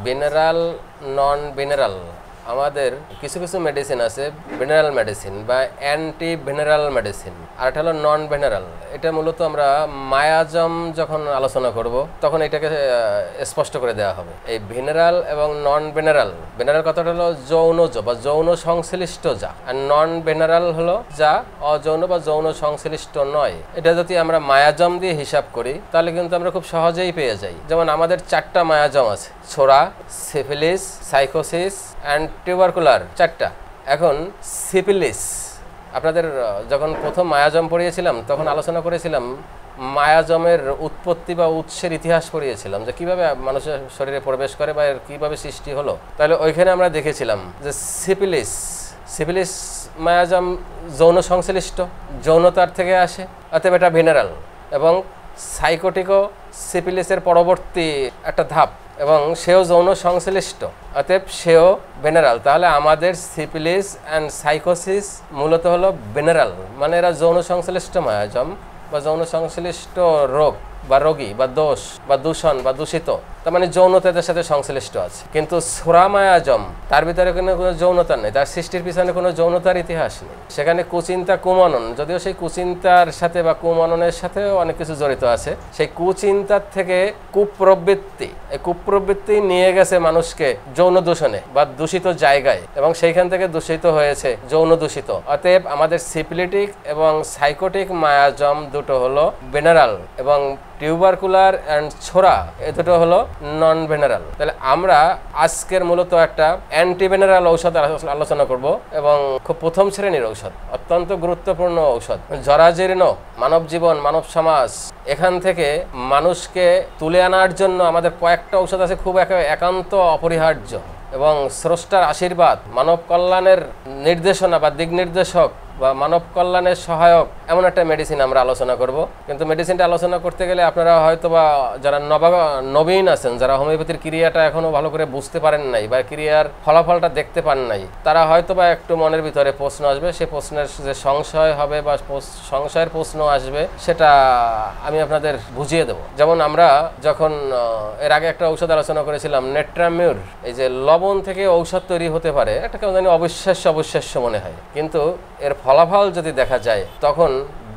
Mineral নন mineral আমাদের কিছু কিছু মেডিসিন আছে মিনারেল মেডিসিন বা অ্যান্টি মিনারেল মেডিসিন, আর এটা হলো নন মিনারেল। এটা মূলত আমরা মায়াজম যখন আলোচনা করব তখন এটাকে স্পষ্ট করে দেওয়া হবে। এই মিনারেল এবং নন মিনারেল, মিনারেল কথাটা হলো যৌনজ বা যৌন সংশ্লিষ্ট যা, আর নন মিনারেল হলো যা অযৌন বা যৌন সংশ্লিষ্ট নয়। এটা যদি আমরা মায়াজম দিয়ে হিসাব করি তাহলে কিন্তু আমরা খুব সহজেই পেয়ে যাই। যেমন আমাদের 4টা মায়াজম আছে, ছোরা, সিফিলিস, সাইকোসিস অ্যান্ড টিউবারকুলার, 4টা। এখন সিফিলিস, আপনাদের যখন প্রথম মায়াজম পড়িয়েছিলাম তখন আলোচনা করেছিলাম মায়াজমের উৎপত্তি বা উৎসের ইতিহাস পড়িয়েছিলাম, যে কিভাবে মানুষের শরীরে প্রবেশ করে বা এর কীভাবে সৃষ্টি হলো। তাহলে ওইখানে আমরা দেখেছিলাম যে সিফিলিস মায়াজম যৌন সংশ্লিষ্ট, যৌনতার থেকে আসে, অতএব এটা ভিনারাল। এবং সাইকোটিকও সিফিলিসের পরবর্তী একটা ধাপ এবং সেও যৌন সংশ্লিষ্ট, অতএব সেও ভেনারাল। তাহলে আমাদের সিফিলিস অ্যান্ড সাইকোসিস মূলত হলো ভেনারাল, মানে এরা যৌন সংশ্লিষ্ট মায়াজম বা যৌন সংশ্লিষ্ট রোগ বা রোগী বা দোষ বা দূষণ বা দূষিত, তার মানে যৌনতাদের সাথে সংশ্লিষ্ট আছে। কিন্তু ছোরা মায়াজম তার ভিতরে কোনো যৌনতা নেই, তার সৃষ্টির পিছনে কোনো যৌনতার ইতিহাস নেই। সেখানে কুচিন্তা কুমনন, যদিও সেই কুচিন্তার সাথে বা কুমননের সাথেও অনেক কিছু জড়িত আছে। সেই কুচিন্তার থেকে কুপ্রবৃত্তি, এই কুপ্রবৃত্তি নিয়ে গেছে মানুষকে যৌন দূষণে বা দূষিত জায়গায়, এবং সেইখান থেকে দূষিত হয়েছে যৌন দূষিত। অতএব আমাদের সিফিলিটিক এবং সাইকোটিক মায়াজম দুটো হলো ভেনারাল এবং টিউবারকুলার অ্যান্ড ছোরা এ দুটো হলো নন ভেনারাল। তাহলে আমরা আজকের মূলত একটা অ্যান্টি ভেনারাল ঔষধ আলোচনা করব, এবং খুব প্রথম শ্রেণীর ঔষধ, অত্যন্ত গুরুত্বপূর্ণ ঔষধ। জরাজীর্ণ মানব জীবন, মানব সমাজ, এখান থেকে মানুষকে তুলে আনার জন্য আমাদের কয়েকটা ঔষধ আছে খুব একান্ত অপরিহার্য, এবং স্রষ্টার আশীর্বাদ, মানব কল্যাণের নির্দেশনা বা দিক নির্দেশক বা মানব কল্যাণের সহায়ক এমন একটা মেডিসিন আমরা আলোচনা করব। কিন্তু মেডিসিনটা আলোচনা করতে গেলে আপনারা হয়তো বা যারা নবীন আছেন, যারা হোমিওপ্যাথির ক্রিয়াটা এখনও ভালো করে বুঝতে পারেন নাই বা ক্রিয়ার ফলাফলটা দেখতে পান নাই, তারা হয়তো বা একটু মনের ভিতরে প্রশ্ন আসবে। সেই প্রশ্নের যে সংশয় হবে বা সংশয়ের প্রশ্ন আসবে সেটা আমি আপনাদের বুঝিয়ে দেব। যেমন আমরা যখন এর আগে একটা ঔষধ আলোচনা করেছিলাম নেট্রামিউর, এই যে লবণ থেকে ঔষধ তৈরি হতে পারে, এটা কেমন জানি অবিশ্বাস্য মনে হয়, কিন্তু এর ফলাফল যদি দেখা যায় তখন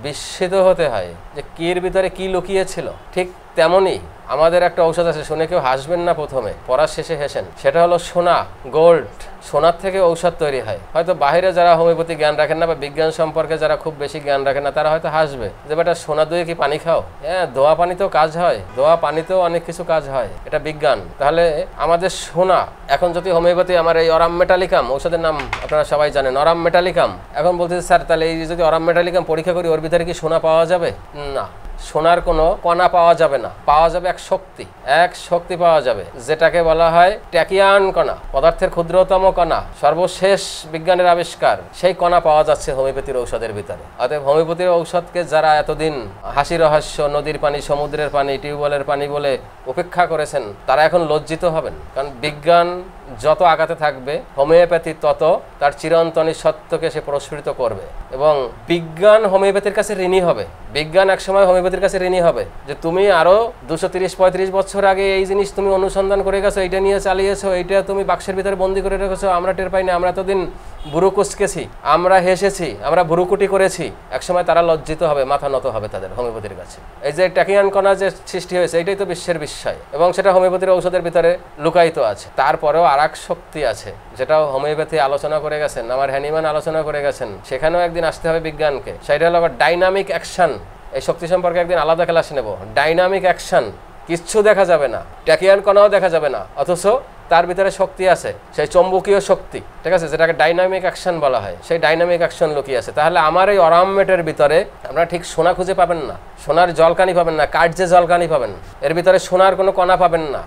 বিস্মিত হতে হয় যে কির ভিতরে কি লুকিয়েছিল। ঠিক তেমনই আমাদের একটা ঔষধ আছে, শুনে কেউ হাসবেন না, প্রথমে পড়ার শেষে হেসেন, সেটা হলো সোনা, গোল্ড। সোনার থেকে ঔষধ তৈরি হয়। হয়তো বাইরে যারা হোমিওপ্যাথি জ্ঞান রাখেন না বা বিজ্ঞান সম্পর্কে যারা খুব বেশি জ্ঞান রাখেন না, তারা হয়তো হাসবে যে বেটা সোনা দুয়ে কি পানি খাও? হ্যাঁ, ধোয়া পানিতেও কাজ হয়, ধোয়া পানিতেও অনেক কিছু কাজ হয়, এটা বিজ্ঞান। তাহলে আমাদের সোনা, এখন যদি হোমিওপ্যাথি আমার এই অরাম মেটালিকাম ঔষধের নাম আপনারা সবাই জানেন, অরাম মেটালিকাম, এখন বলতেছে স্যার তাহলে এই যদি অরাম মেটালিকাম পরীক্ষা করি ওর ভিতরে কি সোনা পাওয়া যাবে? না, সোনার কোনো কণা পাওয়া যাবে না, পাওয়া যাবে এক শক্তি পাওয়া যাবে, যেটাকে বলা হয় ট্যাকিয়ান কণা, পদার্থের ক্ষুদ্রতম কণা, সর্বশেষ বিজ্ঞানের আবিষ্কার। সেই কণা পাওয়া যাচ্ছে হোমিওপ্যাথির ঔষধের ভিতরে। অতএব হোমিওপ্যাথির ঔষধকে যারা এতদিন হাসি রহস্য, নদীর পানি, সমুদ্রের পানি, টিউবওয়েলের পানি বলে উপেক্ষা করেছেন, তারা এখন লজ্জিত হবেন। কারণ বিজ্ঞান যত আগাতে থাকবে, হোমিওপ্যাথি তত তার চিরন্তনী সত্যকে সে প্রস্ফুটিত করবে, এবং বিজ্ঞান হোমিওপ্যাথির কাছে ঋণী হবে। বিজ্ঞান একসময় হোমিওপ্যাথির কাছে ঋণী হবে যে তুমি আরো 230-35 বছর আগে এই জিনিস তুমি অনুসন্ধান করে গেছো, এইটা নিয়ে চালিয়েছো, এইটা তুমি বাক্সের ভিতরে বন্দি করে রেখেছো, আমরা টের পাইনি, আমরা এতদিন বুড়ো কুচকেছি, আমরা হেসেছি, আমরা ভুরুকুটি করেছি। একসময় তারা লজ্জিত হবে, মাথা নত হবে তাদের হোমিওপ্যাথির কাছে। এই যে ট্যাকিয়ান কণা যে সৃষ্টি হয়েছে, এটাই তো বিশ্বের বিস্ময়, এবং সেটা হোমিওপ্যাথির ঔষধের ভিতরে লুকায়িত আছে। তারপরেও আর এক শক্তি আছে, যেটাও হোমিওপ্যাথি আলোচনা করে গেছেন, আমার হ্যানিম্যান আলোচনা করে গেছেন, সেখানেও একদিন আসতে হবে বিজ্ঞানকে। সেটা হলো ডাইনামিক অ্যাকশন। এই শক্তি সম্পর্কে একদিন আলাদা ক্লাস নেব। ডাইনামিক অ্যাকশন, কিচ্ছু দেখা যাবে না, ট্যাকিয়ান কণাও দেখা যাবে না, অথচ তার ভিতরে শক্তি আছে, সেই চৌম্বকীয় শক্তি, ঠিক আছে, যেটাকে ডাইনামিক অ্যাকশন বলা হয়। সেই ডাইনামিক অ্যাকশন লুকিয়ে আছে। তাহলে আমার এই অরামমেটের ভিতরে আপনারা ঠিক সোনা খুঁজে পাবেন না, সোনার জলকানি পাবেন না, কার্যে জলকানি পাবেন, এর ভিতরে সোনার কোনো কণা পাবেন না,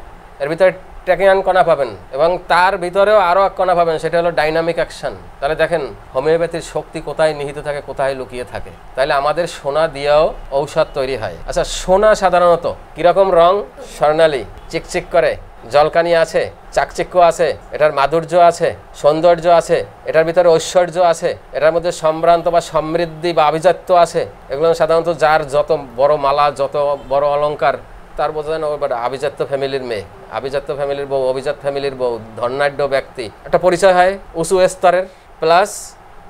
এর ভিতরে ট্যাকিয়ান কণা পাবেন, এবং তার ভিতরেও আরও এক কণা পাবেন, সেটা হলো ডাইনামিক অ্যাকশন। তাহলে দেখেন হোমিওপ্যাথির শক্তি কোথায় নিহিত থাকে, কোথায় লুকিয়ে থাকে। তাহলে আমাদের সোনা দিয়েও ঔষধ তৈরি হয়। আচ্ছা, সোনা সাধারণত কীরকম রং? স্বর্ণালী, চিকচিক করে, জলকানি আছে, চাকচিক্য আছে, এটার মাধুর্য আছে, সৌন্দর্য আছে, এটার ভিতরে ঐশ্বর্য আছে, এটার মধ্যে সম্ভ্রান্ত বা সমৃদ্ধি বা আভিজাত্য আছে। এগুলো সাধারণত যার যত বড় মালা, যত বড় অলংকার, তার বোঝা যায় না ওবার আভিজাত্য ফ্যামিলির মেয়ে, আভিজাত্য ফ্যামিলির বউ, অভিজাত ফ্যামিলির বউ, ধনাঢ্য ব্যক্তি, একটা পরিচয় হয় উঁচু স্তরের, প্লাস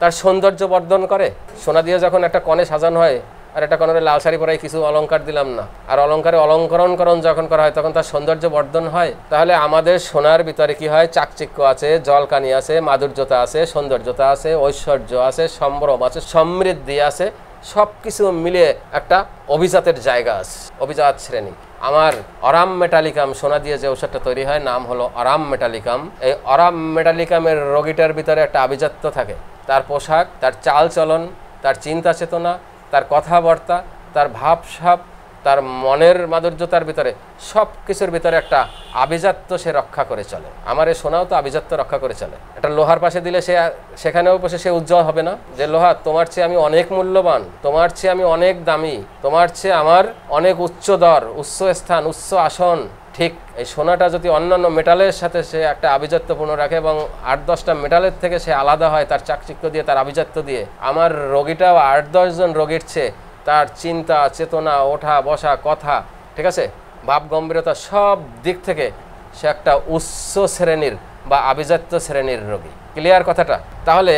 তার সৌন্দর্য বর্ধন করে। সোনা দিয়ে যখন একটা কনে সাজানো হয় আর একটা কনের লাল শাড়ি পরাই কিছু অলংকার দিলাম না, আর অলংকারে অলঙ্করণকরণ যখন করা হয় তখন তার সৌন্দর্য বর্ধন হয়। তাহলে আমাদের সোনার ভিতরে কি হয়? চাকচিক্য আছে, জলকানি আছে, মাধুর্যতা আছে, সৌন্দর্যতা আছে, ঐশ্বর্য আছে, সম্ভ্রম আছে, সমৃদ্ধি আছে, সব কিছু মিলিয়ে একটা অভিজাতের জায়গা আছে, অভিজাত শ্রেণী। আমার অরাম মেটালিকাম সোনা দিয়ে যে ঔষধটা তৈরি হয় নাম হলো অরাম মেটালিকাম। এই অরাম মেটালিকামের রোগীটার ভিতরে একটা আভিজাত্য থাকে, তার পোশাক, তার চাল চলন, তার চিন্তা চেতনা, তার কথাবার্তা, তার ভাবসাব, তার মনের মাধুর্যতার ভিতরে সব কিছুর ভিতরে একটা আভিজাত্য সে রক্ষা করে চলে। আমার এই সোনাও তো আভিজাত্য রক্ষা করে চলে। একটা লোহার পাশে দিলে সে সেখানেও বসে সে উজ্জ্বল হবে না যে লোহা তোমার চেয়ে আমি অনেক মূল্যবান, তোমার চেয়ে আমি অনেক দামি, তোমার চেয়ে আমার অনেক উচ্চ দর, উচ্চ স্থান, উচ্চ আসন। ঠিক এই সোনাটা যদি অন্যান্য মেটালের সাথে সে একটা আভিজাত্যপূর্ণ রাখে এবং 8-10টা মেটালের থেকে সে আলাদা হয় তার চাকচিক্য দিয়ে, তার আভিজাত্য দিয়ে, আমার রোগীটাও 8-10 জন রোগীর চেয়ে তার চিন্তা চেতনা, ওঠা বসা, কথা, ঠিক আছে, ভাব গম্ভীরতা, সব দিক থেকে সে একটা উচ্চ শ্রেণীর বা আভিজাত্য শ্রেণীর রোগী। ক্লিয়ার কথাটা? তাহলে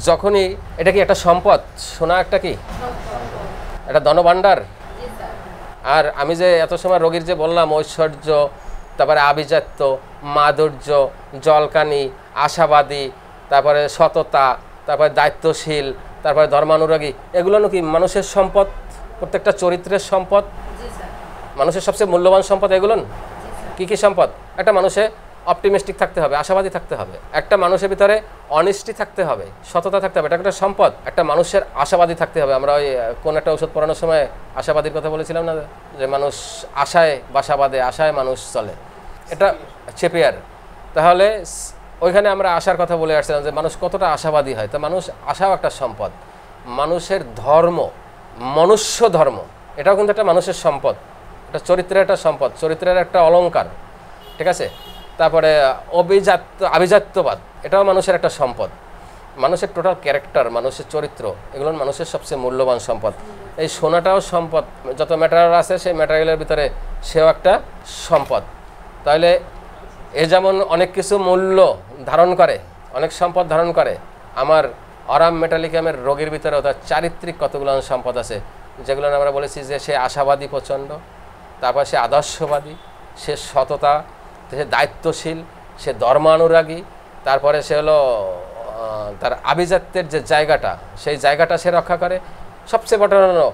যখনই এটা কি একটা সম্পদ, সোনা একটা কি একটা ধনভাণ্ডার। আর আমি যে এত সময় রোগীর যে বললাম ঐশ্বর্য, তারপরে আভিজাত্য, মাধুর্য, জলকানি, আশাবাদী, তারপরে সততা, তারপরে দায়িত্বশীল, তারপরে ধর্মানুরাগী, এগুলো কি মানুষের সম্পদ? প্রত্যেকটা চরিত্রের সম্পদ, মানুষের সবচেয়ে মূল্যবান সম্পদ এগুলো। কি কি সম্পদ? একটা মানুষে অপটিমিস্টিক থাকতে হবে, আশাবাদী থাকতে হবে, একটা মানুষের ভিতরে অনেস্টি থাকতে হবে, সততা থাকতে হবে, এটা একটা সম্পদ। একটা মানুষের আশাবাদী থাকতে হবে। আমরা ওই কোন একটা ওষুধ পড়ানোর সময় আশাবাদীর কথা বলেছিলাম না, যে মানুষ আশায় বাসা বাঁধে, আশায় মানুষ চলে, এটা চেপিয়ার। তাহলে ওইখানে আমরা আশার কথা বলে আসছিলাম যে মানুষ কতটা আশাবাদী হয়। তো মানুষ আশাও একটা সম্পদ। মানুষের ধর্ম, মনুষ্য ধর্ম, এটাও কিন্তু একটা মানুষের সম্পদ, এটা চরিত্রের একটা সম্পদ, চরিত্রের একটা অলংকার, ঠিক আছে। তারপরে আভিজাত্যবাদ, এটাও মানুষের একটা সম্পদ। মানুষের টোটাল ক্যারেক্টার, মানুষের চরিত্র, এগুলো মানুষের সবচেয়ে মূল্যবান সম্পদ। এই সোনাটাও সম্পদ, যত ম্যাটেরিয়াল আছে সেই ম্যাটেরিয়ালের ভিতরে সেও একটা সম্পদ। তাহলে এ যেমন অনেক কিছু মূল্য ধারণ করে, অনেক সম্পদ ধারণ করে, আমার অরাম মেটালিকামের রোগীর ভিতরেও তার চারিত্রিক কতগুলো সম্পদ আছে, যেগুলো আমরা বলেছি যে সে আশাবাদী প্রচণ্ড, তারপর সে আদর্শবাদী, সে সততা, সে দায়িত্বশীল, সে ধর্মানুরাগী, তারপরে সে হলো তার আভিজাত্যের যে জায়গাটা, সেই জায়গাটা সে রক্ষা করে। সবচেয়ে বড় হলো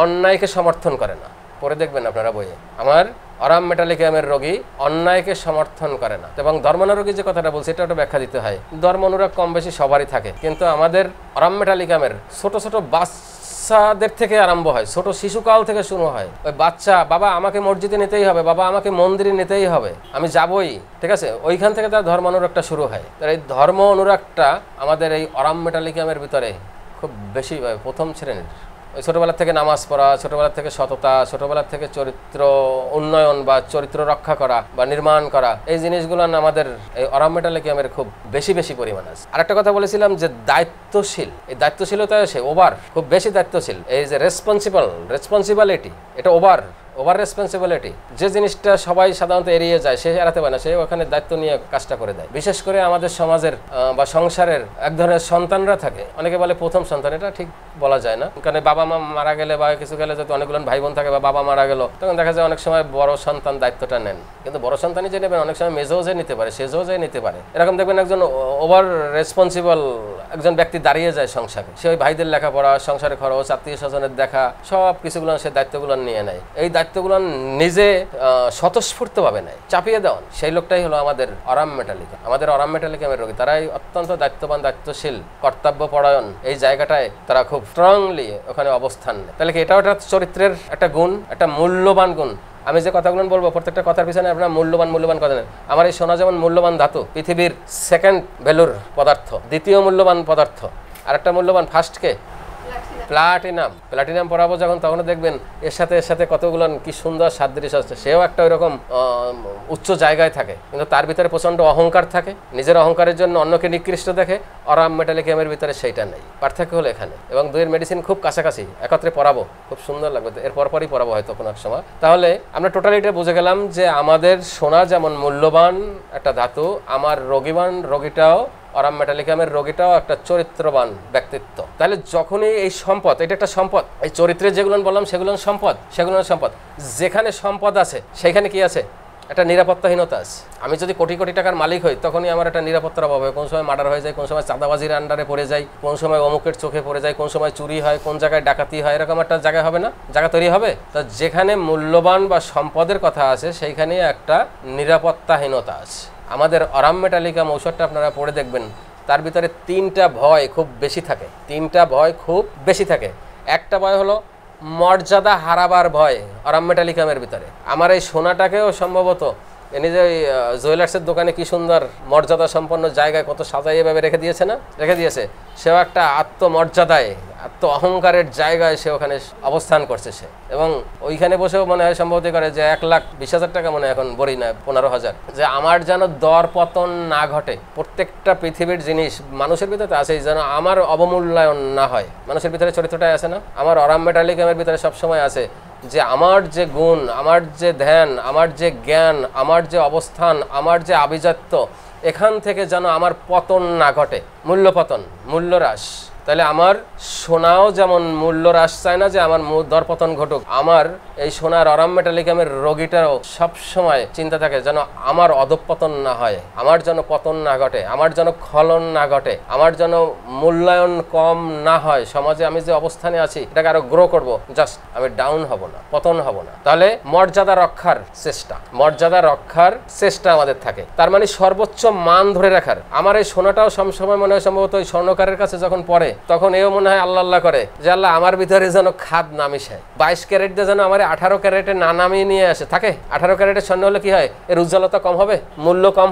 অন্যায়কে সমর্থন করে না। পরে দেখবেন আপনারা বইয়ে, আমার অরাম মেটালিকামের রোগী অন্যায়কে সমর্থন করে না। এবং ধর্মানুরাগী যে কথাটা বলছে এটা একটা ব্যাখ্যা দিতে হয়। ধর্মানুরাগ কম বেশি সবারই থাকে, কিন্তু আমাদের অরাম মেটালিকামের ছোট ছোট বাচ্চাদের থেকে আরম্ভ হয়, ছোট শিশুকাল থেকে শুরু হয়। ওই বাচ্চা, বাবা আমাকে মসজিদে নিতেই হবে, বাবা আমাকে মন্দিরে নিতেই হবে, আমি যাবই, ঠিক আছে, ওইখান থেকে তার ধর্ম অনুরাগটা শুরু হয়। তার এই ধর্ম অনুরাগটা আমাদের এই অরাম মেটালিকামের ভিতরে খুব বেশি প্রথম শ্রেণীর। ওই ছোটোবেলার থেকে নামাজ পড়া, ছোটোবেলার থেকে সততা, ছোটোবেলার থেকে চরিত্র উন্নয়ন বা চরিত্র রক্ষা করা বা নির্মাণ করা, এই জিনিসগুলো আমাদের এই অরাম মেটালিকামের খুব বেশি বেশি পরিমাণ আছে। আরেকটা কথা বলেছিলাম যে দায়িত্বশীল, এই দায়িত্বশীলতা সে ওভার, খুব বেশি দায়িত্বশীল। এই যে রেসপন্সিবিলিটি, এটা ওভার রেসপন্সিবিলিটি, যে জিনিসটা সবাই সাধারণত এড়িয়ে যায় সে এড়াতে পারে না, সে ওখানে দায়িত্ব নিয়ে কাজটা করে দেয়। বিশেষ করে আমাদের সমাজের বা সংসারের এক ধরনের সন্তানরা থাকে, অনেকে বলে প্রথম সন্তান, এটা ঠিক বলা যায় না, কারণ বাবা মা মারা গেলে বা কিছু গেলে যদি অনেকগুলো ভাই বোন থাকে বা বাবা মারা গেল, তখন দেখা যায় অনেক সময় বড় সন্তান দায়িত্বটা নেন। কিন্তু বড় সন্তানই যে নেবেন, অনেক সময় মেজও যে নিতে পারে, সেজও যে নিতে পারে। এরকম দেখবেন একজন ওভার রেসপন্সিবল একজন ব্যক্তি দাঁড়িয়ে যায় সংসারে, সে ওই ভাইদের লেখাপড়া, সংসারে খরচ, আত্মীয় স্বজনের দেখা, সব কিছুগুলো সে দায়িত্বগুলো নিয়ে নেয়। এই দায়িত্বগুলো নিজে স্বতঃস্ফূর্তভাবে নেয়, চাপিয়ে দেওয়ান, সেই লোকটাই হলো আমাদের অরাম মেটালিকা। আমাদের অরাম মেটালিকামের রোগী, তারাই অত্যন্ত দায়িত্ববান, দায়িত্বশীল, কর্তব্য পরায়ণ, এই জায়গাটায় তারা খুব স্ট্রংলি ওখানে অবস্থান নেয়। তাহলে কি এটাও একটা চরিত্রের একটা গুণ, একটা মূল্যবান গুণ। আমি যে কথাগুলো বলবো প্রত্যেকটা কথার পিছনে আপনারা মূল্যবান কথা নেন। আমার এই সোনা যেমন মূল্যবান ধাতু, পৃথিবীর সেকেন্ড ভ্যালুর পদার্থ, দ্বিতীয় মূল্যবান পদার্থ, আর একটা মূল্যবান ফার্স্টকে প্লাটিনাম প্লাটিনাম পরাবো যখন, তখন দেখবেন এর সাথে কতগুলো কি সুন্দর সাদৃশ্য আছে। সেও একটা ওইরকম উচ্চ জায়গায় থাকে, কিন্তু তার ভিতরে প্রচণ্ড অহংকার থাকে, নিজের অহংকারের জন্য অন্যকে নিকৃষ্ট দেখে। অরাম মেটালিকামের ভিতরে সেইটা নেই। পার্থক্য হলো এখানে। এবং দুইয়ের মেডিসিন খুব কাছাকাছি, একত্রে পড়াবো, খুব সুন্দর লাগবে। এর পরপরই পড়াবো হয়তো কোনো এক সময়। তাহলে আমরা টোটালিটা বুঝে গেলাম যে আমাদের সোনা যেমন মূল্যবান একটা ধাতু, আমার রোগীটাও অরাম মেটালিকামের রোগীটাও একটা চরিত্রবান ব্যক্তিত্ব। তাহলে যখনই এই সম্পদ, এটা একটা সম্পদ, এই চরিত্রে যেগুলো বললাম সেগুলো সম্পদ। যেখানে সম্পদ আছে সেখানে কি আছে? একটা নিরাপত্তাহীনতা আছে। আমি যদি কোটি কোটি টাকার মালিক হই, তখনই আমার একটা নিরাপত্তার অভাব হয়। কোন সময় মার্ডার হয়ে যায়, কোন সময় চাঁদাবাজির আন্ডারে পড়ে যায়, কোন সময় অমুকের চোখে পড়ে যায়, কোন সময় চুরি হয়, কোন জায়গায় ডাকাতি হয়, এরকম একটা জায়গা হবে না? জায়গা তৈরি হবে। তো যেখানে মূল্যবান বা সম্পদের কথা আছে সেইখানে একটা নিরাপত্তাহীনতা আছে। আমাদের অরাম মেটালিকাম ঔষধটা আপনারা পড়ে দেখবেন, তার ভিতরে তিনটা ভয় খুব বেশি থাকে। একটা ভয় হলো মর্যাদা হারাবার ভয়। অরাম মেটালিকামের ভিতরে আমার এই সোনাটাকেও সম্ভবত এনে যে জুয়েলার্সের দোকানে কি সুন্দর মর্যাদা সম্পন্ন জায়গায় কত সাজাই এভাবে রেখে দিয়েছে। সেও একটা আত্মমর্যাদায়, আত্ম অহংকারের জায়গায় সে ওখানে অবস্থান করছে সে। এবং ওইখানে বসেও মনে হয় সম্ভবত করে যে 1,20,000 টাকা মনে এখন বড়ি না 15,000, যে আমার যেন দর পতন না ঘটে। প্রত্যেকটা পৃথিবীর জিনিস মানুষের ভিতরে আছে, যেন আমার অবমূল্যায়ন না হয়। মানুষের ভিতরে চরিত্রটাই আছে না? আমার অরাম মেটালিকামের ভিতরে সবসময় আছে যে আমার যে গুণ, আমার যে ধ্যান, আমার যে জ্ঞান, আমার যে অবস্থান, আমার যে আভিজাত্য, এখান থেকে যেন আমার পতন না ঘটে, মূল্যহ্রাস। তাহলে আমার সোনাও যেমন মূল্যহ্রাস চায় না যে আমার দরপতন ঘটুক, আমার এই সোনার অরাম মেটালিকামের রোগীটারও সবসময় চিন্তা থাকে যেন আমার অধঃপতন না হয়, আমার যেন পতন না ঘটে, আমার যেন স্খলন না ঘটে, আমার যেন মূল্যায়ন কম না হয়। সমাজে আমি যে অবস্থানে আছি এটাকে আরো গ্রো করব, জাস্ট আমি ডাউন হব না, পতন হব না। তাহলে মর্যাদা রক্ষার চেষ্টা আমাদের থাকে। তার মানে সর্বোচ্চ মান ধরে রাখার। আমার এই সোনাটাও সবসময় মনে হয় সম্ভবত ওই স্বর্ণকারের কাছে যখন পড়ে, তখন এও মনে হয় আল্লাহ করে যে আল্লাহ আমার ভিতরে যেন খাদ না মিশায়। 22 ক্যারেট দিয়ে যেন আমার 18 ক্যারেটে না নামিয়ে নিয়ে আসে। থাকে 18 ক্যারেটের স্বর্ণ হলে কি হয়? এর উজ্জ্বলতা কম হবে, মূল্য কম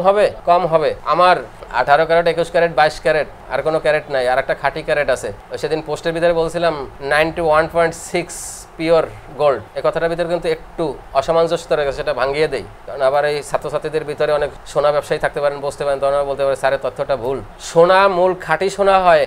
হবে। আমার 18 ক্যারেট, 21 ক্যারেট, 22 ক্যারেট, আর কোনো ক্যারেট নাই। আর একটা খাঁটি ক্যারেট আছে। সেদিন পোস্টের ভিতরে বলছিলাম 91.6 পিওর গোল্ড। এই কথাটার ভিতরে কিন্তু একটু অসামঞ্জস্য রয়েছে, সেটা ভাঙিয়ে দেই। কারণ আবার এই ছাত্রছাত্রীদের ভিতরে অনেক সোনা ব্যবসায়ী থাকতে পারেন, বুঝতে পারেন, তখন বলতে পারে স্যারের তথ্যটা ভুল। সোনা মূল খাঁটি সোনা হয়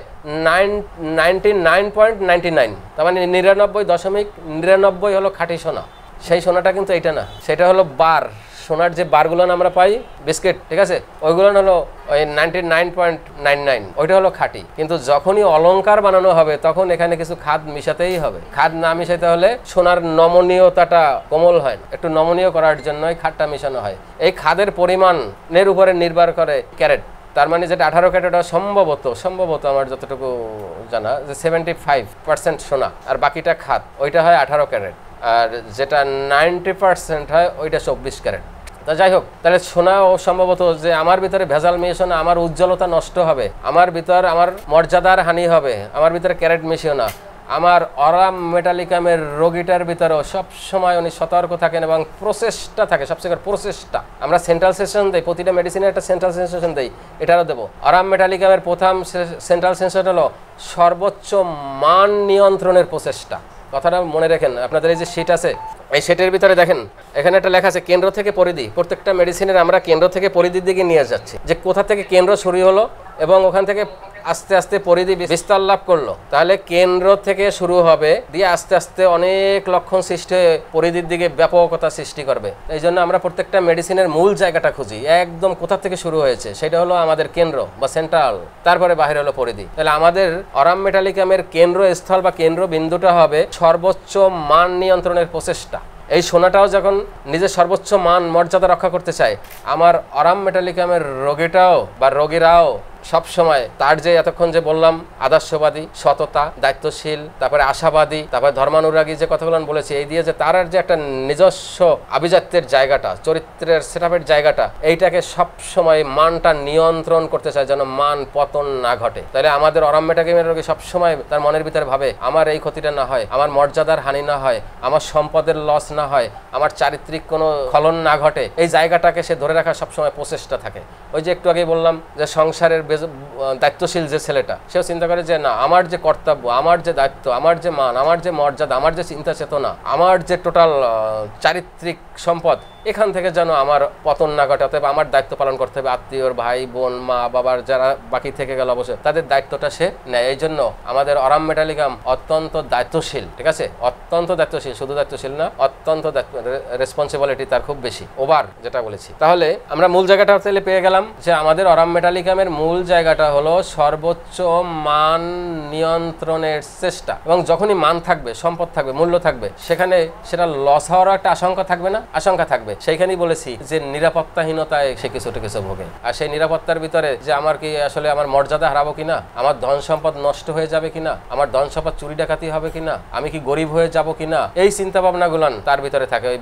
99.99, তার মানে 99.99 হলো খাঁটি সোনা। সেই সোনাটা কিন্তু এইটা না, সেটা হলো বার। সোনার যে বারগুলো আমরা পাই বিস্কিট, ঠিক আছে, ওইগুলো হলো ওই 99.99, ওইটা হলো খাঁটি। কিন্তু যখনই অলংকার বানানো হবে তখন এখানে কিছু খাদ মিশাতেই হবে। খাদ না মিশাইতে হলে সোনার নমনীয়তাটা কোমল হয় না। একটু নমনীয় করার জন্যই খাদটা মিশানো হয়। এই খাদের পরিমাণের উপরে নির্ভর করে ক্যারেট। তার মানে যেটা 18 ক্যারেট সম্ভবত আমার যতটুকু জানা যে 75% সোনা আর বাকিটা খাদ, ওইটা হয় 18 ক্যারেট। আর যেটা 90% হয় ওইটা 24 ক্যারেট। তা যাই হোক, তাহলে সোনা ও সম্ভবত যে আমার ভিতরে ভেজাল মিশিও না, আমার উজ্জ্বলতা নষ্ট হবে, আমার ভিতর আমার মর্যাদার হানি হবে, আমার ভিতরে ক্যারেট মিশিও না। আমার অরাম মেটালিকামের রোগীটার ভিতরেও সবসময় উনি সতর্ক থাকেন এবং প্রসেসটা থাকে। সবচেয়ে প্রসেসটা আমরা সেন্ট্রাল সেশন দেই, প্রতিটা মেডিসিনের একটা সেন্ট্রাল সেশন দেই, এটারও দেবো। অরাম মেটালিকামের প্রথম সেন্ট্রাল সেশন হলো সর্বোচ্চ মান নিয়ন্ত্রণের প্রচেষ্টা। কথাটা মনে রাখেন। আপনাদের এই যে শীট আছে, এই শীটের ভিতরে দেখেন এখানে একটা লেখা আছে কেন্দ্র থেকে পরিধি। প্রত্যেকটা মেডিসিনের আমরা কেন্দ্র থেকে পরিধির দিকে নিয়ে যাচ্ছি, যে কোথা থেকে কেন্দ্র শুরু হলো এবং ওখান থেকে আস্তে আস্তে পরিধি বিস্তার লাভ করলো। তাহলে কেন্দ্র থেকে শুরু হবে, দিয়ে আস্তে আস্তে অনেক লক্ষণ সৃষ্টি হয়ে পরিধির দিকে ব্যাপকতা সৃষ্টি করবে। এই জন্য আমরা প্রত্যেকটা মেডিসিনের মূল জায়গাটা খুঁজি, একদম কোথা থেকে শুরু হয়েছে, সেটা হলো আমাদের কেন্দ্র বা সেন্ট্রাল, তারপরে বাহির হলো পরিধি। তাহলে আমাদের অরাম মেটালিকামের কেন্দ্রস্থল বা কেন্দ্র বিন্দুটা হবে সর্বোচ্চ মান নিয়ন্ত্রণের প্রচেষ্টা। এই সোনাটাও যখন নিজের সর্বোচ্চ মান মর্যাদা রক্ষা করতে চায়, আমার অরাম মেটালিকামের রোগীটাও বা রোগীরাও সবসময় তার যে এতক্ষণ যে বললাম আদর্শবাদী, সততা, দায়িত্বশীল, তারপরে আশাবাদী, তারপরে ধর্মানুরাগী যে কথাগুলো বলেছি, এই দিয়ে যে তার যে একটা নিজস্ব আভিজাত্যের জায়গাটা, চরিত্রের সেটআপের জায়গাটা, এইটাকে সবসময় মানটা নিয়ন্ত্রণ করতে চায় যেন মান পতন না ঘটে। তাহলে আমাদের অরাম মেটালিকামের রোগী সবসময় তার মনের ভিতরে ভাবে আমার এই ক্ষতিটা না হয়, আমার মর্যাদার হানি না হয়, আমার সম্পদের লস না হয়, আমার চারিত্রিক কোনো স্খলন না ঘটে। এই জায়গাটাকে সে ধরে রাখার সবসময় প্রচেষ্টা থাকে। ওই যে একটু আগে বললাম যে সংসারের দায়িত্বশীল যে ছেলেটা, সেও চিন্তা করে যে না, আমার যে কর্তব্য, আমার যে দায়িত্ব, আমার যে মান, আমার যে মর্যাদা, আমার যে চিন্তা চেতনা, আমার যে টোটাল চারিত্রিক সম্পদ, এখান থেকে যেন আমার পতন না ঘটে। অতএব আমার দায়িত্ব পালন করতে হবে। আত্মীয়র, ভাই বোন, মা বাবার যারা বাকি থেকে গেল অবশ্যই তাদের দায়িত্বটা সে নেয়। এই জন্য আমাদের অরাম মেটালিকাম অত্যন্ত দায়িত্বশীল, ঠিক আছে, অত্যন্ত দায়িত্বশীল, শুধু দায়িত্বশীল না, অত্যন্ত রেসপন্সিবিলিটি তার খুব বেশি, ওভার, যেটা বলেছি। তাহলে আমরা মূল জায়গাটা তাহলে পেয়ে গেলাম যে আমাদের অরাম মেটালিকামের মূল জায়গাটা হলো সর্বোচ্চ মান নিয়ন্ত্রণের চেষ্টা। এবং যখনই মান থাকবে, সম্পদ থাকবে, মূল্য থাকবে, সেখানে সেটা লস হওয়ার একটা আশঙ্কা থাকবে না, আশঙ্কা থাকবে। সেইখানেই বলেছি যে নিরাপত্তাহীনতায় সে কিছু ভোগে। আর সেই নিরাপত্তার ভিতরে যে আমার কি আসলে আমার মর্যাদা হারাবো কিনা, আমার ধন সম্পদ নষ্ট হয়ে যাবে কিনা, আমার ধন সম্পদ চুরি ডাকাতি হবে কিনা, আমি কি গরিব হয়ে যাব কিনা, এই চিন্তা ভাবনা গুলান তার ভিতরে থাকে। ওই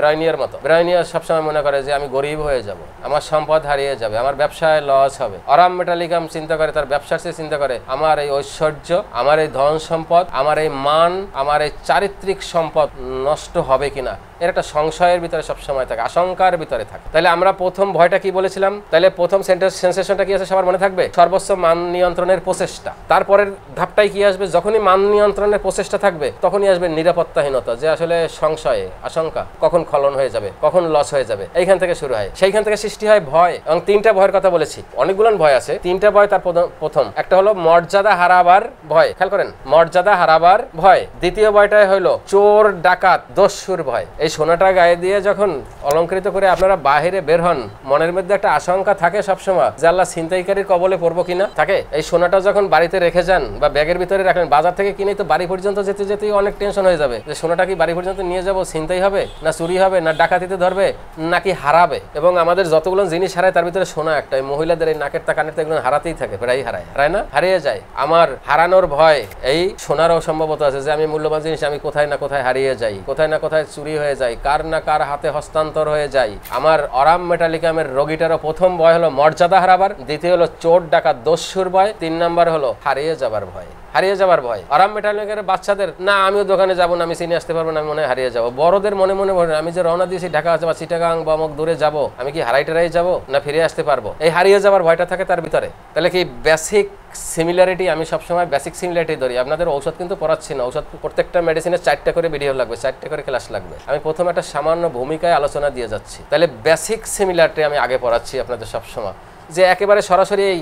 ব্রাইনিয়ার মতো, ব্রাইনিয়ার সবসময় মনে করে যে আমি গরিব হয়ে যাব, আমার সম্পদ হারিয়ে যাবে, আমার ব্যবসায় লস হবে। অরাম মেটালিকাম চিন্তা করে, তার ব্যবসার চেয়ে চিন্তা করে আমার এই ঐশ্বর্য, আমার এই ধন সম্পদ, আমার এই মান, আমার এই চারিত্রিক সম্পদ নষ্ট হবে কিনা, এর একটা সংশয়ের ভিতরে সবসময় থাকে, আশঙ্কার ভিতরে থাকে। তাহলে আমরা প্রথম ভয়টা কি বলেছিলাম? তাহলে প্রথম সেন্সেশনটা কি আছে সবার মনে থাকবে? সর্বোচ্চ মান নিয়ন্ত্রণের প্রচেষ্টা। তারপরের ধাপটাই কি আসবে? যখনই মান নিয়ন্ত্রণের প্রচেষ্টা থাকবে তখনই আসবে নিরাপত্তাহীনতা, যে আসলে সংশয়ে, আশঙ্কা, কখন খলন হয়ে যাবে, কখন লস হয়ে যাবে, এইখান থেকে শুরু হয়। সেইখান থেকে সৃষ্টি হয় ভয়। এবং তিনটা ভয়ের কথা বলেছি, অনেকগুলো ভয় আছে, তিনটা ভয়। তার প্রথম একটা হলো মর্যাদা হারাবার ভয়, খেয়াল করেন, মর্যাদা হারাবার ভয়। দ্বিতীয় ভয়টাই হলো চোর ডাকাত দস্যুর ভয়। এই সোনাটা গায়ে দিয়ে যখন অলঙ্কৃত করে আপনারা বাহিরে বের হন, মনের মধ্যে একটা আশঙ্কা থাকে সবসময় যে আল্লাহ ছিনতাইকারীর কবলে পড়বো কিনা, থাকে। এই সোনাটা যখন বাড়িতে রেখে যান বা ব্যাগের ভিতরে রাখেন, বাজার থেকে কিনে তো বাড়ি পর্যন্ত যেতে যেতেই অনেক টেনশন হয়ে যাবে যে সোনাটা কি বাড়ি পর্যন্ত নিয়ে যাবো, ছিনতাই হবে না চুরি হবে না ডাকাতিতে ধরবে নাকি হারাবে। এবং আমাদের যতগুলো জিনিস হারায় তার ভিতরে সোনা একটা। মহিলাদের এই নাকের তা কানের এগুলো হারাতেই থাকে, প্রায় হারায় না, হারিয়ে যায়। আমার হারানোর ভয় এই সোনারও সম্ভবত আছে, যে আমি মূল্যবান জিনিস আমি কোথায় না কোথায় হারিয়ে যাই, কোথায় না কোথায় চুরি হয়ে যায়, কার না কার হাতে হস্তান্তর হয়ে যায়। আমার অরাম মেটালিকামের রোগীটারও প্রথম ভয় হলো মর্যাদা হারাবার, দ্বিতীয় হলো চোর ডাকাত দস্যুর ভয়, 3 নাম্বার হলো হারিয়ে যাবার ভয়। হারিয়ে যাবার ভয় অরাম মেটালিকামের বাচ্চাদের, না আমিও দোকানে যাবো না, আমি চিনে আসতে পারবো না, আমি মনে হারিয়ে যাবো। বড়দের মনে মনে আমি যে রওনা দিয়েছি ঢাকা আছে বা চিটাগাং বা অমুক দূরে যাবো, আমি কি হারাই যাবো না ফিরে আসতে পারবো, এই হারিয়ে যাবার ভয়টা থাকে তার ভিতরে। তাহলে কি বেসিক সিমিলারিটি, আমি সবসময় বেসিক সিমিলারিটি ধরি। আপনাদের ঔষধ কিন্তু পড়াচ্ছি না, ঔষধ প্রত্যেকটা মেডিসিনের 4টা করে ভিডিও লাগবে, 4টা করে ক্লাস লাগবে। আমি প্রথম একটা সামান্য ভূমিকায় আলোচনা দিয়ে যাচ্ছি। তাহলে বেসিক সিমিলারিটি আমি আগে পড়াচ্ছি আপনাদের সবসময়, যে একেবারে সরাসরি এই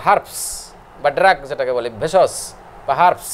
হার্বস বা ড্রাগ যেটাকে বলি, ভেষজ বা হার্বস,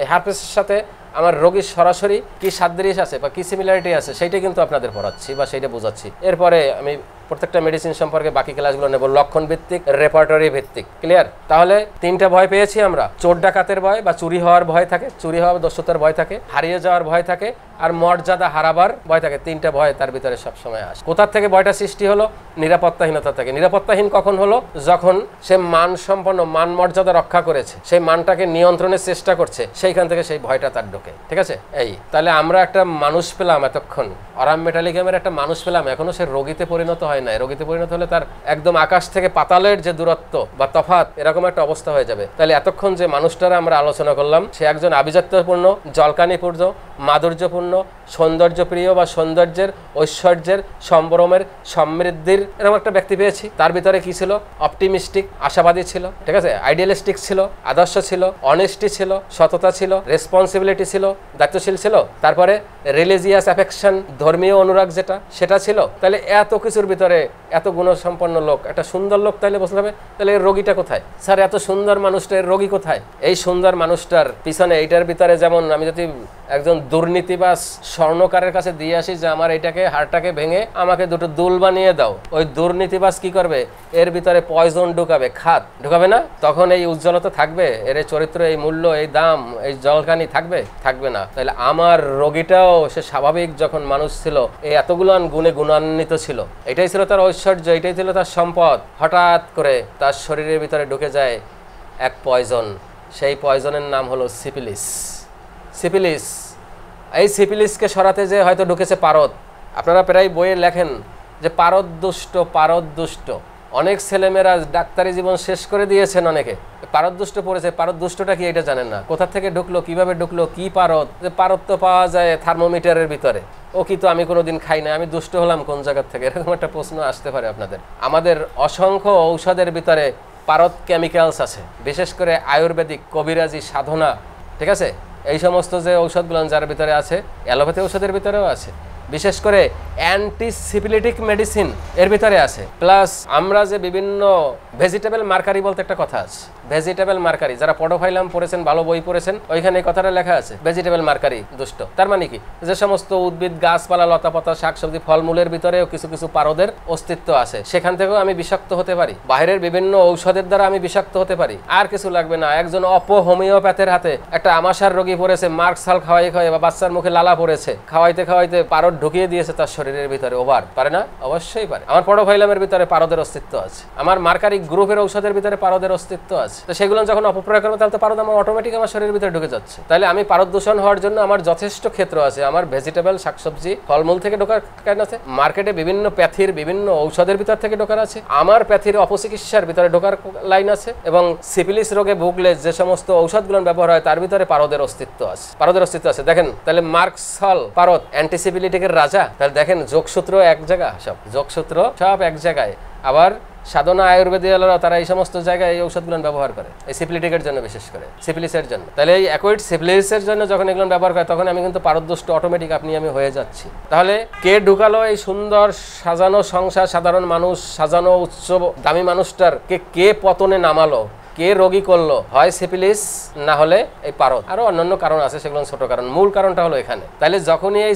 এই হার্বসের সাথে আমার রোগীর সরাসরি কি সাদৃশ্য আছে বা কি সিমিলারিটি আছে সেইটা কিন্তু আপনাদের পড়াচ্ছি বা সেইটা বোঝাচ্ছি। এরপরে আমি প্রত্যেকটা মেডিসিন সম্পর্কে বাকি ক্লাসগুলো নেব, লক্ষণ ভিত্তিক, রেপার্টরি ভিত্তিক। ক্লিয়ার? তাহলে 3টা ভয় পেয়েছি আমরা। চোর ডাকাতের ভয় বা চুরি হওয়ার ভয় থাকে, চুরি হওয়ার দস্যুতার ভয় থাকে, হারিয়ে যাওয়ার ভয় থাকে, আর মর্যাদা হারাবার ভয় থাকে। 3টা ভয় তার ভিতরে সবসময় আসে। কোথা থেকে ভয়টা সৃষ্টি হলো? নিরাপত্তাহীনতা থেকে। নিরাপত্তাহীন কখন হলো? যখন সে মান সম্পন্ন, মান মর্যাদা রক্ষা করেছে, সেই মানটাকে নিয়ন্ত্রণের চেষ্টা করছে, সেইখান থেকে সেই ভয়টা তার ঢোকে। ঠিক আছে? এই তাহলে আমরা একটা মানুষ পেলাম এতক্ষণ, অরাম মেটালিকামের একটা মানুষ পেলাম, এখনো সে রোগীতে পরিণত হয় না। রোগীতে পরিণত হলে তার একদম আকাশ থেকে পাতালের যে দূরত্ব বা তফাৎ, এরকম একটা অবস্থা হয়ে যাবে। তাহলে এতক্ষণ যে মানুষটারা আমরা আলোচনা করলাম, সে একজন আভিজাত্যপূর্ণ, জলকানিপূর্ণ, মাধুর্যপূর্ণ, সৌন্দর্যপ্রিয় বা সৌন্দর্যের, ঐশ্বর্যের, সম্ভ্রমের, সমৃদ্ধির এরকম একটা ব্যক্তি পেয়েছি। তার ভিতরে কি ছিল? অপটিমিস্টিক, আশাবাদী ছিল, ঠিক আছে, আইডিয়ালিস্টিক ছিল, আদর্শ ছিল, অনেস্টি ছিল, সততা ছিল, রেসপন্সিবিলিটি ছিল, দায়িত্বশীল ছিল, তারপরে রিলিজিয়াস অ্যাফেকশন, ধর্মীয় অনুরাগ যেটা, সেটা ছিল। তাহলে এত কিছুর ভিতরে এত গুণসম্পন্ন লোক, একটা সুন্দর লোক, তাহলে বুঝতে হবে তাহলে এর রোগীটা কোথায়? স্যার এত সুন্দর মানুষটার রোগী কোথায়? এই সুন্দর মানুষটার পিছনে, এইটার ভিতরে যেমন আমি যদি একজন দুর্নীতিবাজ স্বর্ণকারের কাছে দিয়ে আসি যে আমার এইটাকে, হাড়টাকে ভেঙে আমাকে দুটো দুল বানিয়ে দাও, ওই দুর্নীতিবাজ কি করবে? এর ভিতরে পয়জন ঢুকাবে, খাদ ঢুকাবে না? তখন এই উজ্জ্বলতা থাকবে? এর চরিত্র, এই মূল্য, এই দাম, এই জলকানি থাকবে? থাকবে না। তাহলে আমার রোগীটাও সে স্বাভাবিক যখন মানুষ ছিল, এই এতগুলো গুণে গুণান্বিত ছিল, এটাই ছিল তার ঐশ্বর্য, এটাই ছিল তার সম্পদ। হঠাৎ করে তার শরীরের ভিতরে ঢুকে যায় এক পয়জন। সেই পয়জনের নাম হলো সিফিলিস। সিফিলিস, এই সিফিলিসকে সরাতে যে হয়তো ঢুকেছে পারদ। আপনারা প্রায় বইয়ে লেখেন যে পারদ দুষ্ট, পারদ দুষ্ট। অনেক ছেলেমেয়েরা ডাক্তারি জীবন শেষ করে দিয়েছেন, অনেকে পারদ দুষ্ট পড়েছে। পারদ দুষ্টটা কি এটা জানেন না। কোথা থেকে ঢুকলো, কিভাবে ঢুকলো, কি পারদ? যে পারদ তো পাওয়া যায় থার্মোমিটারের ভিতরে, ও কি তো আমি কোনোদিন খাই না, আমি দুষ্ট হলাম কোন জায়গা থেকে? এরকম একটা প্রশ্ন আসতে পারে আপনাদের। আমাদের অসংখ্য ঔষধের ভিতরে পারদ কেমিক্যালস আছে, বিশেষ করে আয়ুর্বেদিক কবিরাজি সাধনা, ঠিক আছে, এই সমস্ত যে ঔষধগুলো যার ভিতরে আছে, অ্যালোপ্যাথি ঔষধের ভিতরেও আছে, বিশেষ করে অ্যান্টিসিপিলিটিক মেডিসিন এর ভিতরে আছে। প্লাস আমরা যে বিভিন্ন ভেজিটেবল মার্কারি বলতে একটা কথা আছে, ভেজিটেবল মার্কারি, যারা পডোফাইলাম পড়েছেন, ভালো বই পড়েছেন, ওইখানে এই কথাটা লেখা আছে, ভেজিটেবল মার্কারি দুষ্ট। তার মানে কি, যে সমস্ত উদ্ভিদ, গাছপালা, লতাপাতা, শাকসবজি, ফলমূলের ভিতরেও কিছু কিছু পারদের অস্তিত্ব আছে, সেখান থেকেও আমি বিষাক্ত হতে পারি, বাইরের বিভিন্ন ঔষধের দ্বারা আমি বিষাক্ত হতে পারি। আর কিছু লাগবে না, একজন হোমিওপ্যাথের হাতে একটা আমাশার রোগী পড়েছে, মার্কসাল খাওয়াই খাওয়াই বা বাচ্চার মুখে লালা পড়েছে, খাওয়াইতে খাওয়াইতে পারদ ঢুকিয়ে দিয়েছে তার শরীরের ভিতরে, ওভার পারে না? অবশ্যই পারে। আমার পডোফাইলামের ভিতরে পারদের অস্তিত্ব আছে, আমার মার্কারি গ্রুপের ঔষধের ভিতরে পারদের অস্তিত্ব আছে। তো সেগুলো যখন অপপ্রয়োগ করবো, তাহলে তো পারদ আমার অটোমেটিক আমার শরীরের ভিতরে ঢুকে যাচ্ছে। তাহলে আমি পারদ দূষণ হওয়ার জন্য আমার যথেষ্ট ক্ষেত্র আছে। আমার ভেজিটেবল, শাকসবজি, ফলমূল থেকে ঢোকার কারণ আছে, মার্কেটে বিভিন্ন প্যাথির, বিভিন্ন ঔষধের ভিতর থেকে ঢোকার আছে, আমার প্যাথির অপচিকিৎসার ভিতরে ঢোকার লাইন আছে, এবং সিফিলিস রোগে ভুগলে যে সমস্ত ঔষধগুলো ব্যবহার হয় তার ভিতরে পারদের অস্তিত্ব আছে, পারদের অস্তিত্ব আছে। দেখেন তাহলে মার্কসাল পারদ অ্যান্টিসিপিলিটিকের রাজা। তাহলে দেখেন যোগসূত্র এক জায়গা, সব যোগসূত্র সব এক জায়গায়। আবার সাধনা আয়ুর্বেদীরা তারা এই সমস্ত জায়গায় এই ঔষধগুলো ব্যবহার করে, এই সিফিলিটিকের জন্য, বিশেষ করে সিফিলিসের জন্য। তাহলে এই অ্যাকুইড সিফিলিসের জন্য যখন এগুলো ব্যবহার করে, তখন আমি কিন্তু পারদুষ্ট অটোমেটিক আপনি আমি হয়ে যাচ্ছি। তাহলে কে ঢুকালো এই সুন্দর সাজানো সংসার, সাধারণ মানুষ সাজানো উচ্চ দামি মানুষটার কে পতনে নামালো, কে রোগী করলো? হয় সিফিলিস, না হলে এই পারদ। আরো অন্যান্য কারণ আছে, সেগুলো ছোট কারণ, মূল কারণটা হলো এখানে। তাহলে যখনই এই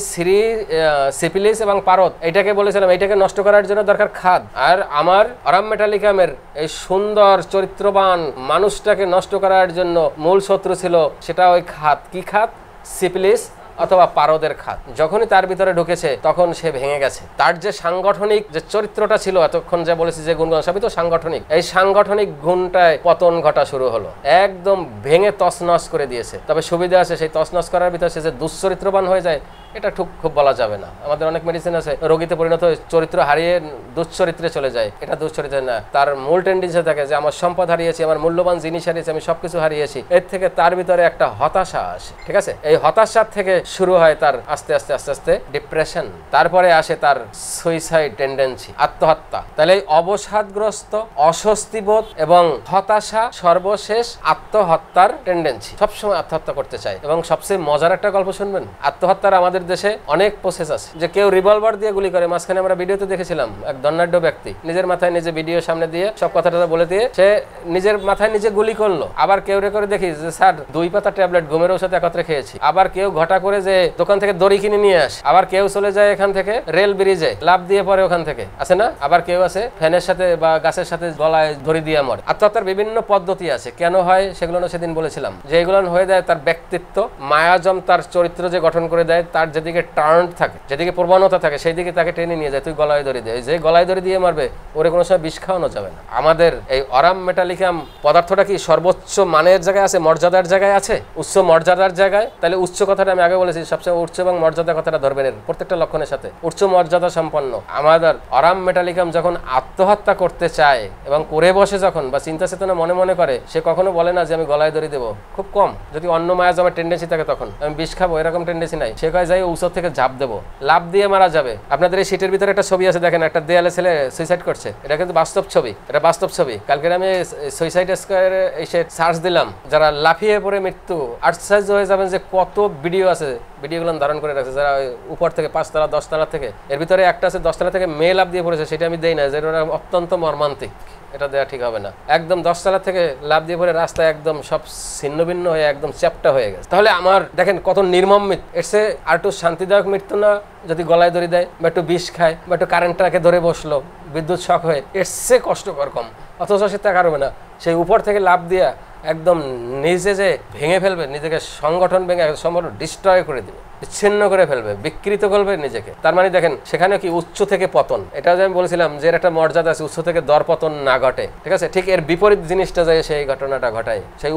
সিফিলিস এবং পারদ, এটাকে বলেছিলাম এটাকে নষ্ট করার জন্য দরকার খাদ, আর আমার অরাম মেটালিকামের এই সুন্দর চরিত্রবান মানুষটাকে নষ্ট করার জন্য মূল শত্রু ছিল সেটা ওই খাদ। কি খাদ? সিফিলিস অথবা পারদের খাত। যখনই তার ভিতরে ঢুকেছে তখন সে ভেঙে গেছে। তার যে সাংগঠনিক যে চরিত্রটা ছিল, এতক্ষণ যে বলেছি যে গুণগুলো সবই তো সাংগঠনিক, এই সাংগঠনিক গুণটায় পতন ঘটা শুরু হলো, একদম ভেঙে তছনছ করে দিয়েছে। তবে সুবিধা আছে, সেই তছনছ করার ভিতরে সে যে দুশ্চরিত্রবান হয়ে যায় এটা খুব বলা যাবে না। আমাদের অনেক মেডিসিন আছে রোগীতে পরিণত হয়ে চরিত্র হারিয়ে দুশ্চরিত্রে চলে যায়, এটা দুশ্চরিত্রে না। তার মূল টেন্ডেন্সি থাকে যে আমার সম্পদ হারিয়েছি, আমার মূল্যবান জিনিস হারিয়েছি, আমি সবকিছু হারিয়েছি। এর থেকে তার ভিতরে একটা হতাশা আসে, ঠিক আছে? এই হতাশার থেকে শুরু হয় তার আস্তে আস্তে আস্তে আস্তে ডিপ্রেশন, তারপরে আসে তার সুইসাইড টেন্ডেন্সি, আত্মহত্যা। তাহলে এই অবসাদগ্রস্ত, অস্বস্তিবোধ এবং হতাশা সর্বশেষ আত্মহত্যার টেন্ডেন্সি, সবসময় আত্মহত্যা করতে চায়। এবং সবচেয়ে মজার একটা গল্প শুনবেন, আত্মহত্যার আমাদের দেশে অনেক প্রসেস আছে। যে কেউ রিভলভার দিয়ে গুলি করে, মাঝখানে আমরা ভিডিওতে দেখেছিলাম এক ধনাঢ্য ব্যক্তি নিজের মাথায় নিজে ভিডিও সামনে দিয়ে সব কথাটা বলে দিয়ে সে নিজের মাথায় নিজে গুলি করলো। আবার কেউ রেকর্ডে দেখি যে স্যার 2 পাতা ট্যাবলেট ঘুমের ওষুধ একত্রে খেয়েছি। আবার কেউ ঘটা করে যে দোকান থেকে দড়ি কিনে নিয়ে আসে। আবার কেউ চলে যায় এখান থেকে রেল ব্রিজে লাফ দিয়ে পরে ওখান থেকে, আছে না? আবার কেউ আছে ফ্যানের সাথে বা গাছের সাথে গলায় দড়ি দিয়ে মরে। আত্মহত্যার বিভিন্ন পদ্ধতি আছে, কেন হয় সেগুলো সেদিন বলেছিলাম। যে এগুলো হয়ে যায় তার ব্যক্তিত্ব, মায়াজম তার চরিত্র যে গঠন করে দেয়, তার যেদিকে টার্ন থাকে, যেদিকে প্রবণতা থাকে, সেই দিকে তাকে টেনে নিয়ে যায়, তুই গলায় দড়ি দে। যে গলায় দড়ি দিয়ে মারবে ওরে কোনো সময় বিষ খাওয়ানো যাবে না। আমাদের এই অরাম মেটালিকাম পদার্থটা কি সর্বোচ্চ মানের জায়গায় আছে, মর্যাদার জায়গায় আছে, উচ্চ মর্যাদার জায়গায়। তাহলে উচ্চ কথাটা আমি আগে বলেছি, সবসময় উচ্চ এবং মর্যাদা কথাটা ধরবেন এর প্রত্যেকটা লক্ষণের সাথে। উচ্চ মর্যাদা সম্পন্ন আমাদের অরাম মেটালিকাম যখন আত্মহত্যা করতে চায় এবং করে বসে যখন, বা চিন্তা চেতনা মনে মনে করে, সে কখনো বলে না যে আমি গলায় দড়ি দেবো, খুব কম। যদি অন্য মায়াজমের টেন্ডেন্সি থাকে তখন আমি বিষ খাবো, এরকম টেন্ডেন্সি নাই। সে কয় যাই উঁচু থেকে ঝাঁপ দেবো, লাভ দিয়ে মারা যাবে। আপনাদের এই সিটের ভিতরে একটা ছবি আছে, দেখেন একটা দেয়ালে ছেলে সুইসাইড করছে, এটা কিন্তু বাস্তব ছবি, এটা বাস্তব ছবি। কালকে আমি সুইসাইড স্কোয়ারে এসে সার্চ দিলাম, যারা লাফিয়ে পড়ে মৃত্যু, আশ্চর্য হয়ে যাবেন যে কত ভিডিও আছে, ভিডিওগুলো ধারণ করে রাখছে যারা উপর থেকে 5 তলা 10 তলা থেকে। এর ভিতরে একটা আছে 10 তলা থেকে মেয়ে লাফ দিয়ে পড়েছে, সেটা আমি দেই না, যেটা অত্যন্ত মর্মান্তিক, এটা দেওয়া ঠিক হবে না। একদম 10 তলা থেকে লাফ দিয়ে পড়ে রাস্তায় একদম সব ছিন্ন ভিন্ন হয়ে একদম চ্যাপ্টা হয়ে গেছে। তাহলে আমার দেখেন কত নির্মম মৃত্যু। এর চেয়ে আর একটু শান্তিদায়ক মৃত্যু না যদি গলায় দড়ি দেয়, বা একটু বিষ খায়, বা একটু কারেন্টটাকে ধরে বসলো বিদ্যুৎ শক হয়ে, এর চেয়ে কষ্টকর কম। অথচ সে তা পারবে না, সেই উপর থেকে লাফ দিয়া একদম নিজে যে ভেঙে ফেলবে, নিজেকে সংগঠন ভেঙে সম্পূর্ণ ডিস্ট্রয় করে দিবে, বিচ্ছিন্ন করে ফেলবে, বিকৃত করবে নিজেকে। তার মানে দেখেন সেখানে কি উচ্চ থেকে পতন, এটা যে আমি বলেছিলাম যে এর একটা মর্যাদা আছে, উচ্চ থেকে দরপতন না ঘটে, ঠিক আছে? ঠিক এর বিপরীত জিনিসটা যায় সেই ঘটনাটা ঘটায়, সেই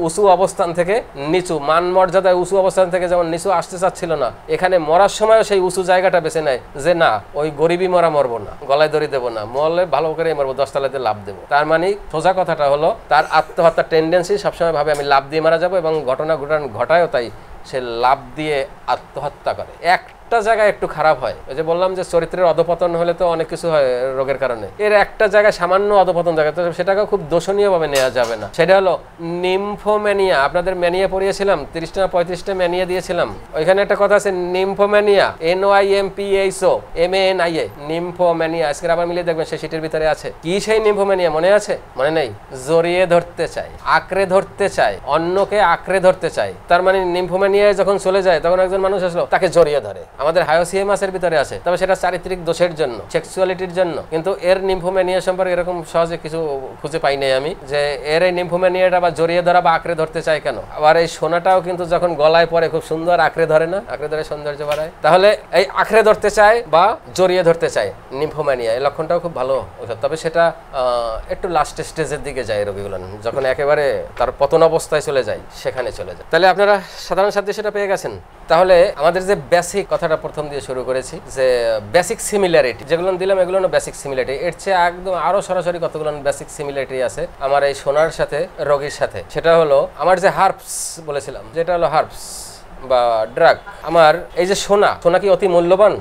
উঁচু অবস্থান থেকে নিচু, মান মর্যাদায় উঁচু অবস্থান থেকে যেমন নিচু আসতে চাচ্ছিল না, এখানে মরার সময়ও সেই উঁচু জায়গাটা বেছে নেয় যে না, ওই গরিবই মরবো না, গলায় দড়ি দেবো না, মরলে ভালো করে মরবো, 10 তলাতে লাভ দেবো। তার মানে সোজা কথাটা হলো তার আত্মহত্যার টেন্ডেন্সি সবসময় ভাবে আমি লাভ দিয়ে মারা যাবো, এবং ঘটনা ঘটায়ও তাই, সে লাভ দিয়ে আত্মহত্যা করে। একটা একটা জায়গায় একটু খারাপ হয়, ওই যে বললাম যে চরিত্রের অধপতন হলে তো অনেক কিছু হয় রোগের কারণে, এর একটা জায়গায় সামান্য অধপতন জায়গা, তো সেটাকে খুব দোষণীয় ভাবে নেওয়া যাবে না। সেটা হলো নিম্ফোম্যানিয়া। আপনাদের ম্যানিয়া পড়িয়েছিলাম, 30টা না 35টা ম্যানিয়া দিয়েছিলাম। ওইখানে একটা কথা আছে নিম্ফোম্যানিয়া, NYMPHOMANIA, নিম্ফোম্যানিয়া। আজকে আবার মিলিয়ে দেখবেন সেই শীটের ভিতরে আছে। কি সেই নিম্ফোম্যানিয়া মনে আছে? মনে নেই? জড়িয়ে ধরতে চায়, আঁকড়ে ধরতে চায়, অন্যকে আঁকড়ে ধরতে চায়। তার মানে নিম্ফোম্যানিয়ায় যখন চলে যায় তখন একজন মানুষ আসলো তাকে জড়িয়ে ধরে। আমাদের হায়োসিয়ামাসের ভিতরে আছে, তবে সেটা চারিত্রিক দোষের জন্য, সেক্সুয়ালিটির জন্য। কিন্তু এর নিম্ফোম্যানিয়া সম্পর্কে এরকম সহজে কিছু খুঁজে পাই নাই আমি, যে এর এই নিম্ফোম্যানিয়াটা বা জড়িয়ে ধরা বা আঁকড়ে ধরতে চায় কেন। আবার এই সোনাটাও কিন্তু যখন গলায় পরে খুব সুন্দর আঁকড়ে ধরে না, আঁকড়ে ধরে সৌন্দর্য বাড়ায়। তাহলে এই আঁকড়ে ধরতে চায় বা জড়িয়ে ধরতে চায় নিম্ফোম্যানিয়া, এই লক্ষণটাও খুব ভালো। তবে সেটা একটু লাস্ট স্টেজের দিকে যায় রোগীগুলো, যখন একেবারে তার পতন অবস্থায় চলে যায়, সেখানে চলে যায়। তাহলে আপনারা সাধারণ সাধ্যে সেটা পেয়ে গেছেন। তাহলে আমাদের যে বেসিক কথাটা প্রথম দিয়ে শুরু করেছি, যে বেসিক সিমিলারিটি যেগুলো দিলাম, এগুলো বেসিক সিমিলারিটি। এর চেয়ে একদম আরো সরাসরি কতগুলো বেসিক সিমিলারিটি আছে আমার এই সোনার সাথে রোগীর সাথে। সেটা হলো আমার যে হার্বস বলেছিলাম, যেটা হলো হার্বস বা ড্রাগ। আমার এই যে সোনা, সোনা কি অতি মূল্যবান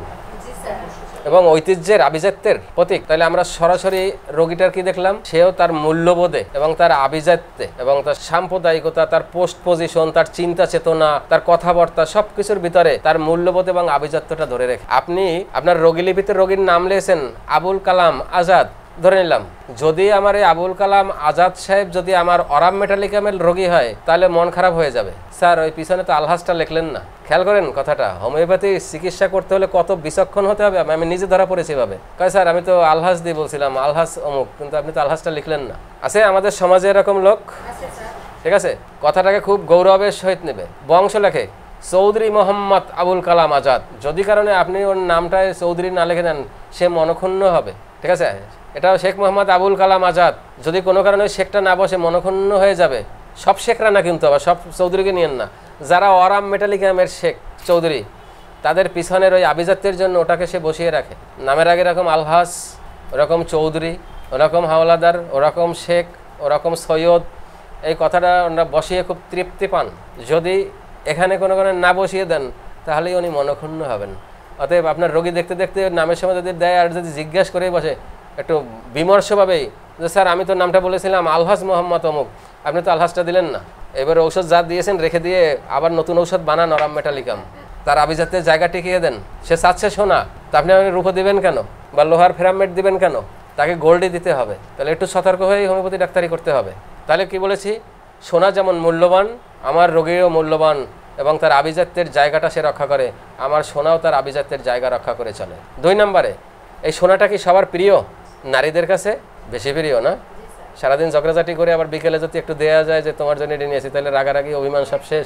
এবং ঐতিহ্যের আভিজাত্যের প্রতীক। তাহলে আমরা সরাসরি রোগীটার কি দেখলাম, সেও তার মূল্যবোধে এবং তার আভিজাত্যে এবং তার সাম্প্রদায়িকতা, তার পোস্ট পজিশন, তার চিন্তা চেতনা, তার কথাবার্তা, সবকিছুর ভিতরে তার মূল্যবোধ এবং আভিজাত্যটা ধরে রেখে। আপনি আপনার রোগী লিপিতে রোগীর নাম লিখেছেন আবুল কালাম আজাদ, ধরে নিলাম। যদি আমার এই আবুল কালাম আজাদ সাহেব যদি আমার অরাম মেটালিকামের রোগী হয়, তাহলে মন খারাপ হয়ে যাবে। স্যার ওই পিছনে তো আলহাসটা লিখলেন না। খেয়াল করেন কথাটা, হোমিওপ্যাথি চিকিৎসা করতে হলে কত বিচক্ষণ হতে হবে। আমি নিজে ধরা পড়েছি ভাবে, কয় স্যার আমি তো আলহাস দিয়ে বলছিলাম, আলহাস অমুক, কিন্তু আপনি তো আলহাসটা লিখলেন না। আছে আমাদের সমাজে এরকম লোক, ঠিক আছে? কথাটাকে খুব গৌরবের সহিত নেবে। বংশ লেখে চৌধুরী মোহাম্মদ আবুল কালাম আজাদ, যদি কারণে আপনি ওর নামটায় চৌধুরী না লিখে দেন, সে মনক্ষুণ্ণ হবে, ঠিক আছে? এটাও শেখ মোহাম্মদ আবুল কালাম আজাদ, যদি কোনো কারণে শেখটা না বসে মনক্ষুণ্ণ হয়ে যাবে। সব শেখরা না কিন্তু, আবার সব চৌধুরীকে নিয়েন না। যারা অরাম মেটালিকামের শেখ চৌধুরী, তাদের পিছনের ওই আভিজাত্যের জন্য ওটাকে সে বসিয়ে রাখে। নামের আগে এরকম আলহাস, ওরকম চৌধুরী, ওরকম হাওলাদার, ওরকম শেখ, ওরকম সৈয়দ, এই কথাটা ওনারা বসিয়ে খুব তৃপ্তি পান। যদি এখানে কোনো কারণে না বসিয়ে দেন, তাহলেই উনি মনক্ষুণ্ণ হবেন। অতএব আপনার রোগী দেখতে দেখতে নামের সময় যদি দেয়, আর যদি জিজ্ঞাসা করেই বসে একটু বিমর্ষভাবেই, যে স্যার আমি তো নামটা বলেছিলাম আলহাস মোহাম্মদ অমুক, আপনি তো আলহাসটা দিলেন না। এবার ঔষধ যা দিয়েছেন রেখে দিয়ে আবার নতুন ঔষধ বানান অরাম মেটালিকাম, তার আভিজাত্যের জায়গা টিকিয়ে দেন। সে চাচ্ছে সোনা, তা আপনি রূপো দিবেন কেন, বা লোহার ফেরামেট দিবেন কেন? তাকে গোল্ডই দিতে হবে। তাহলে একটু সতর্ক হয়েই হোমিওপ্যাথি ডাক্তারি করতে হবে। তাহলে কি বলেছি, সোনা যেমন মূল্যবান, আমার রোগীও মূল্যবান, এবং তার আভিজাত্যের জায়গাটা সে রক্ষা করে। আমার সোনাও তার আভিজাত্যের জায়গা রক্ষা করে চলে। 2 নম্বরে, এই সোনাটা কি সবার প্রিয়? নারীদের কাছে বেশি প্রিয় না? সারাদিন ঝগড়াঝাটি করে আবার বিকেলে যদি একটু দেওয়া যায় যে তোমার জন্য এটি নিয়েছি, তাহলে রাগারাগি অভিমান সব শেষ,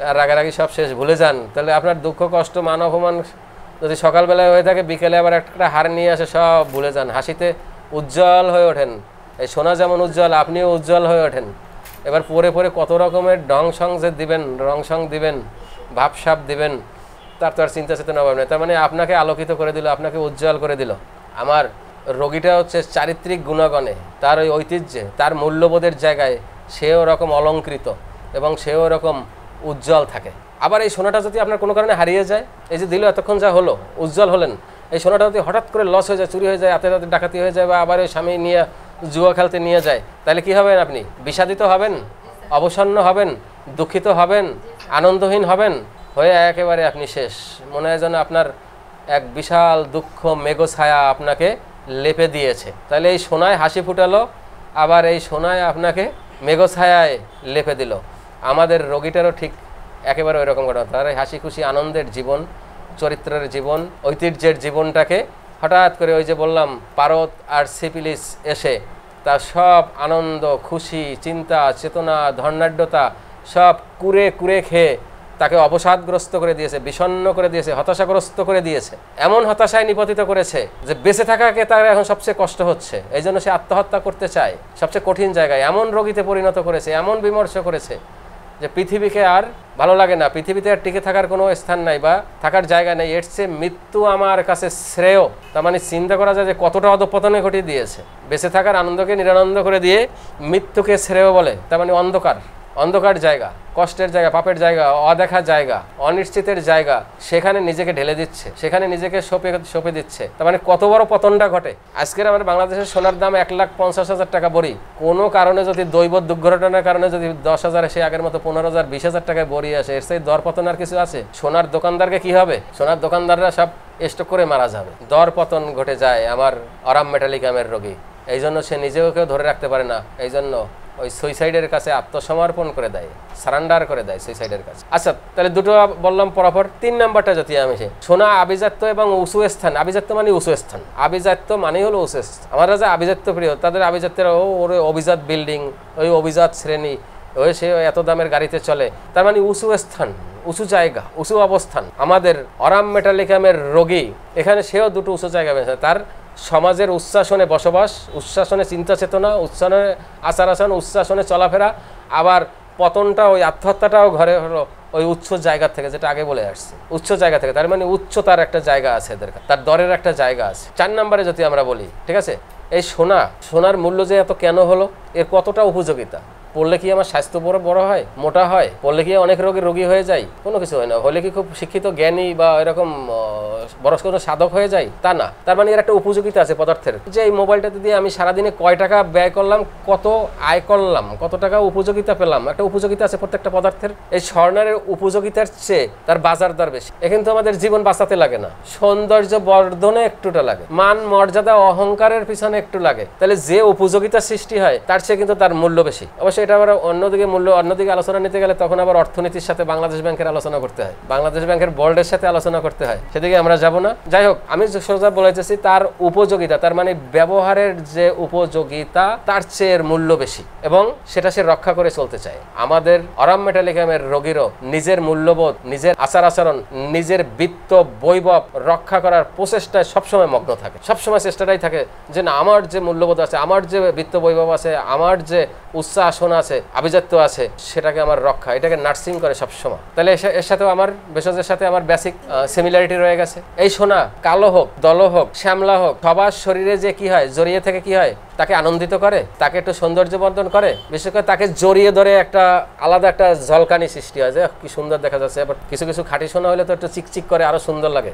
আর রাগারাগি সব শেষ, ভুলে যান। তাহলে আপনার দুঃখ কষ্ট মান অপমান যদি সকালবেলায় হয়ে থাকে, বিকেলে আবার একটা হার নিয়ে আসে, সব ভুলে যান, হাসিতে উজ্জ্বল হয়ে ওঠেন। এই সোনা যেমন উজ্জ্বল, আপনিও উজ্জ্বল হয়ে ওঠেন। এবার পরে পরে কত রকমের ঢং সং যে দিবেন, রং সং দিবেন, ভাবসাপ দিবেন, তার তো আর চিন্তা চেতনা অভাব নেই। তার মানে আপনাকে আলোকিত করে দিল, আপনাকে উজ্জ্বল করে দিল। আমার রোগীটা হচ্ছে চারিত্রিক গুণগণে, তার ওই ঐতিহ্যে, তার মূল্যবোধের জায়গায় সেও রকম অলঙ্কৃত এবং সেও রকম উজ্জ্বল থাকে। আবার এই সোনাটা যদি আপনার কোনো কারণে হারিয়ে যায়, এই যে দিল এতক্ষণ যা হলো, উজ্জ্বল হলেন, এই সোনাটা যদি হঠাৎ করে লস হয়ে যায়, চুরি হয়ে যায়, হাতে হাতে ডাকাতি হয়ে যায়, বা আবার ওই স্বামী নিয়ে জুয়া খেলতে নিয়ে যায়, তাহলে কি হবেন? আপনি বিষাদিত হবেন, অবসন্ন হবেন, দুঃখিত হবেন, আনন্দহীন হবেন, হয়ে একেবারে আপনি শেষ। মনে হয় যেন আপনার এক বিশাল দুঃখ মেঘছায়া আপনাকে লেপে দিয়েছে। তাহলে এই সোনায় হাসি ফুটালো, আবার এই সোনায় আপনাকে মেঘছায়ায় লেপে দিল। আমাদের রোগীটারও ঠিক একেবারে ওই রকম ঘটনা। তার হাসি খুশি আনন্দের জীবন, চরিত্রের জীবন, ঐতিহ্যের জীবনটাকে হঠাৎ করে ওই যে বললাম পারদ আর সিপিলিস এসে তার সব আনন্দ, খুশি, চিন্তা, চেতনা, ধর্নাঢ্যতা সব কুরে কুরে খেয়ে তাকে অবসাদগ্রস্ত করে দিয়েছে, বিষণ্ণ করে দিয়েছে, হতাশাগ্রস্ত করে দিয়েছে। এমন হতাশায় নিপতিত করেছে যে বেঁচে থাকাকে তার এখন সবচেয়ে কষ্ট হচ্ছে। এই জন্য সে আত্মহত্যা করতে চায় সবচেয়ে কঠিন জায়গায়। এমন রোগীতে পরিণত করেছে, এমন বিমর্ষ করেছে যে পৃথিবীকে আর ভালো লাগে না, পৃথিবীতে আর টিকে থাকার কোনো স্থান নাই বা থাকার জায়গা নেই। এর চেয়ে মৃত্যু আমার কাছে শ্রেয়। তার মানে চিন্তা করা যায় যে কতটা অধঃপতনে ঘটিয়ে দিয়েছে। বেঁচে থাকার আনন্দকে নিরানন্দ করে দিয়ে মৃত্যুকে শ্রেয় বলে, তার মানে অন্ধকার। অন্ধকার জায়গা, কষ্টের জায়গা, পাপের জায়গা, অদেখা জায়গা, অনিশ্চিতের জায়গা, সেখানে নিজেকে ঢেলে দিচ্ছে, সেখানে নিজেকে সঁপে দিচ্ছে। তার মানে কত বড় পতনটা ঘটে। আজকের আমার বাংলাদেশের সোনার দাম 1,50,000 টাকা বড়ি, কোনো কারণে যদি দৈব দুর্ঘটনার কারণে যদি 10,000 সে আগের মতো 15,000 20,000 টাকায় বড়ি আসে, এর সেই দর পতন আর কিছু আছে? সোনার দোকানদারকে কি হবে? সোনার দোকানদাররা সব স্টক করে মারা যাবে। দর পতন ঘটে যায় আমার অরাম মেটালিকামের রোগী। এই জন্য সে নিজেও কেউ ধরে রাখতে পারে না, এই জন্য ওই সুইসাইডের কাছে আত্মসমর্পণ করে দেয়, সারেন্ডার করে দেয় সুইসাইডের কাছে। আচ্ছা, তাহলে দুটো বললাম পরপর। 3 নাম্বারটা যদি আমি সোনা আভিজাত্য এবং উঁচু স্থান। আভিজাত্য মানে উঁচু স্থান, আভিজাত্য মানে হলো উঁচু স্থান। আমরা যে আভিজাত্য প্রিয়, তাদের আভিজাত্যের ওর অভিজাত বিল্ডিং, ওই অভিজাত শ্রেণী, ওই সে এত দামের গাড়িতে চলে, তার মানে উঁচু স্থান, উঁচু জায়গা, উঁচু অবস্থান। আমাদের অরাম মেটালিকামের রোগী এখানে সেও দুটো উঁচু জায়গা পেয়েছে। তার সমাজের উচ্ছ্বাসনে বসবাস, উচ্ছ্বাসনে চিন্তা চেতনা, উচ্ছ্বাসনে আচার আচরণ, উচ্ছ্বাসনে চলাফেরা, আবার পতনটা ওই আত্মহত্যাটাও ঘরে হলো ওই উচ্চ জায়গা থেকে, যেটা আগে বলে আসছে, উচ্চ জায়গা থেকে। তার মানে উচ্চতার একটা জায়গা আছে এদের, তার দরের একটা জায়গা আছে। 4 নম্বরে যদি আমরা বলি, ঠিক আছে, এই সোনার মূল্য যে এত কেন হলো, এর কতটা উপযোগিতা? পড়লে কি আমার স্বাস্থ্য বড় হয়, মোটা হয়? পড়লে কি অনেক রোগী হয়ে যায়? কোনো কিছু হয় না। হলে কি খুব শিক্ষিত জ্ঞানী বা এরকম বড় কোনো সাধক হয়ে যায়? তা না। তার মানে এর একটা উপযোগিতা আছে পদার্থের, যে এই মোবাইলটাতে দিয়ে আমি সারাদিনে কয় টাকা ব্যয় করলাম, কত আয় করলাম, কত টাকা উপযোগিতা পেলাম, একটা উপযোগিতা আছে প্রত্যেকটা পদার্থের। এই স্বর্ণের উপযোগিতার চেয়ে তার বাজার দর বেশি। এখন তো আমাদের জীবন বাঁচাতে লাগে না, সৌন্দর্য বর্ধনে একটুটা লাগে, মান মর্যাদা অহংকারের পিছনে একটু লাগে। তাহলে যে উপযোগিতা সৃষ্টি হয় তার চেয়ে কিন্তু তার মূল্য বেশি। অবশ্যই এটা আবার অন্যদিকে আলোচনা নিতে গেলে তখন আবার অর্থনীতির সাথে বাংলাদেশ ব্যাংকের আলোচনা করতে হয়, বাংলাদেশ ব্যাংকের বোর্ডের সাথে আলোচনা করতে হয়, সেদিকে আমরা যাব না। যাই হোক, আমি সোজা বলেছি তার উপযোগিতা, তার মানে ব্যবহারের যে উপযোগিতা, তার চেয়ে এর মূল্য বেশি, এবং সেটা সে রক্ষা করে চলতে চায়। আমাদের অরাম মেটালিকামের রোগীরও নিজের মূল্যবোধ, নিজের আচার আচরণ, নিজের বিত্ত বৈভব রক্ষা করার প্রচেষ্টায় সবসময় মগ্ন থাকে। সবসময় চেষ্টাটাই থাকে যে না, আমার যে মূল্যবোধ আছে, আমার যে বিত্ত বৈভব আছে, আমার যে উচ্ছ্বাসন আছে, আভিজাত্য আছে, সেটাকে আমার রক্ষা, এটাকে নার্সিং করে সবসময়। তাহলে এর সাথেও আমার ভেষজের সাথে আমার বেসিক সিমিলারিটি রয়ে গেছে। এই সোনা কালো হোক, দল হোক, শ্যামলা হোক, সবার শরীরে যে কি হয়, জড়িয়ে থেকে কি হয়, তাকে আনন্দিত করে, তাকে একটু সৌন্দর্য বর্ধন করে, বিশেষ করে তাকে জড়িয়ে ধরে একটা আলাদা একটা ঝলকানি সৃষ্টি হয়, যে কি সুন্দর দেখা যাচ্ছে। আবার কিছু কিছু খাঁটি সোনা হলে তো একটু চিকচিক করে, আরো সুন্দর লাগে।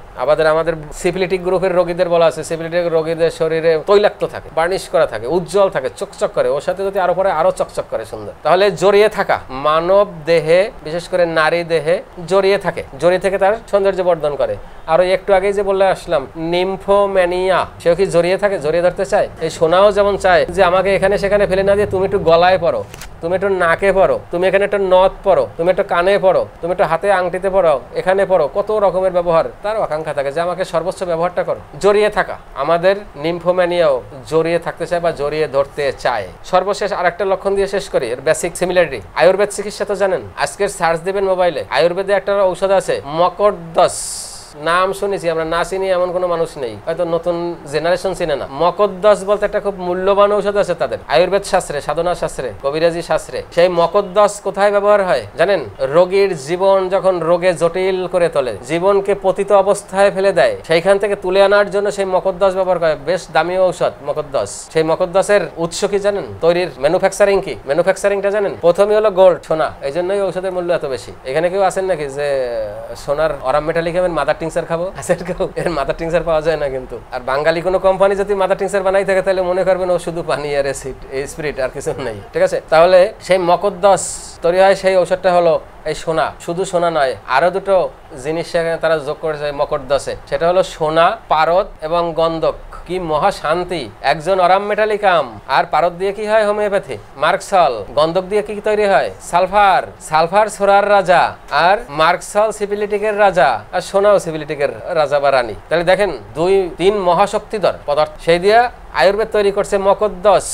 আমাদের সিফিলিটিক গ্রুপের রোগীদের বলা আছে, সিফিলিটিক রোগীদের শরীরে তৈলাক্ত থাকে, বার্নিশ করা থাকে, উজ্জ্বল থাকে, চকচক করে, ওর সাথে যদি আরো পরে আরো চকচক করে সুন্দর। তাহলে জড়িয়ে থাকা, মানব দেহে বিশেষ করে নারী দেহে জড়িয়ে থাকে, জড়িয়ে থেকে তার সৌন্দর্য বর্ধন করে। আর ওই একটু আগেই যে বললে আসলাম, নিম্ফোম্যানিয়া, সেও কি জড়িয়ে থাকে, জড়িয়ে ধরতে চায়। এই সোনাও যেমন চায় যে আমাকে এখানে সেখানে ফেলে না দিয়ে তুমি একটু গলায় পড়ো, তুমি একটু নাকে পড়ো, তুমি এখানে একটা নথ পড়ো, তুমি একটু কানে পড়ো, তুমি একটু হাতে আংটিতে পড়ো, এখানে পড়ো, কত রকমের ব্যবহার তার আকাঙ্ক্ষা থাকে যে আমাকে সর্বোচ্চ ব্যবহারটা করো। জড়িয়ে থাকা, আমাদের নিম্ফোম্যানিয়াও জড়িয়ে থাকতে চায় বা জড়িয়ে ধরতে চায়। সর্বশেষ আরেকটা লক্ষণ দিয়ে শেষ করি, এর বেসিক সিমিলারিটি। আয়ুর্বেদ চিকিৎসা তো জানেন, আজকের সার্চ দেবেন মোবাইলে, আয়ুর্বেদে একটা ঔষধ আছে মকরদস, নাম শুনেছি আমরা, না চিনি এমন কোনো মানুষ নেই, হয়তো নতুন জেনারেশন চিনে না। মকরদস বলতে একটা খুব মূল্যবান ঔষধ আছে তাদের আয়ুর্বেদ শাস্ত্রে, সাধনা শাস্ত্রে, কবিরাজি শাস্ত্রে। সেই মকরদস কোথায় ব্যবহার হয় জানেন? রোগীর জীবন যখন রোগে জটিল করে তোলে, জীবনকে পতিত অবস্থায় ফেলে দেয়, সেইখান থেকে তুলে আনার জন্য সেই মকরদস ব্যবহার করে। বেশ দামি ঔষধ মকরদস। সেই মকরদসের উৎস কি জানেন? তৈরির ম্যানুফ্যাকচারিং কি? ম্যানুফ্যাকচারিংটা জানেন? প্রথমে হলো গোল্ড, সোনা। এই জন্যই ঔষধের মূল্য এত বেশি। এখানে কেউ আছেন নাকি যে সোনার অরাম মেটালিকামের মাদার টিংচার খাবো? এর মাদার টিংচার পাওয়া যায় না কিন্তু। আর বাঙালি কোনো কোম্পানি যদি মাদার টিংচার বানাই থাকে তাহলে মনে করবেন ও শুধু পানি আর অ্যাসিড, এই স্পিরিট, আর কিছু নেই। ঠিক আছে, তাহলে সেই মকরদস তৈরি হয়, সেই ঔষধটা হলো এই সোনা। শুধু সোনা নয়, আরো দুটো জিনিস সেখানে তারা যোগ করেছে মকরদসে, সেটা হলো সোনা, পারদ এবং গন্ধক। কি মহা শান্তি! একজন অরাম মেটালিকাম, আর পারদ দিয়ে কি হয়? হোমিওপ্যাথি। মার্কসল, গন্ধক দিয়ে কি তৈরি হয়? সালফার। সালফার সোরার রাজা, আর মার্কসল সিফিলিটিকের রাজা, আর সোনাও সিফিলিটিকের রাজা বা রানী। তাহলে দেখেন 2-3 মহাশক্তিধর পদার্থ, সেই দিয়ে আয়ুর্বেদ তৈরি করছে মকরদস।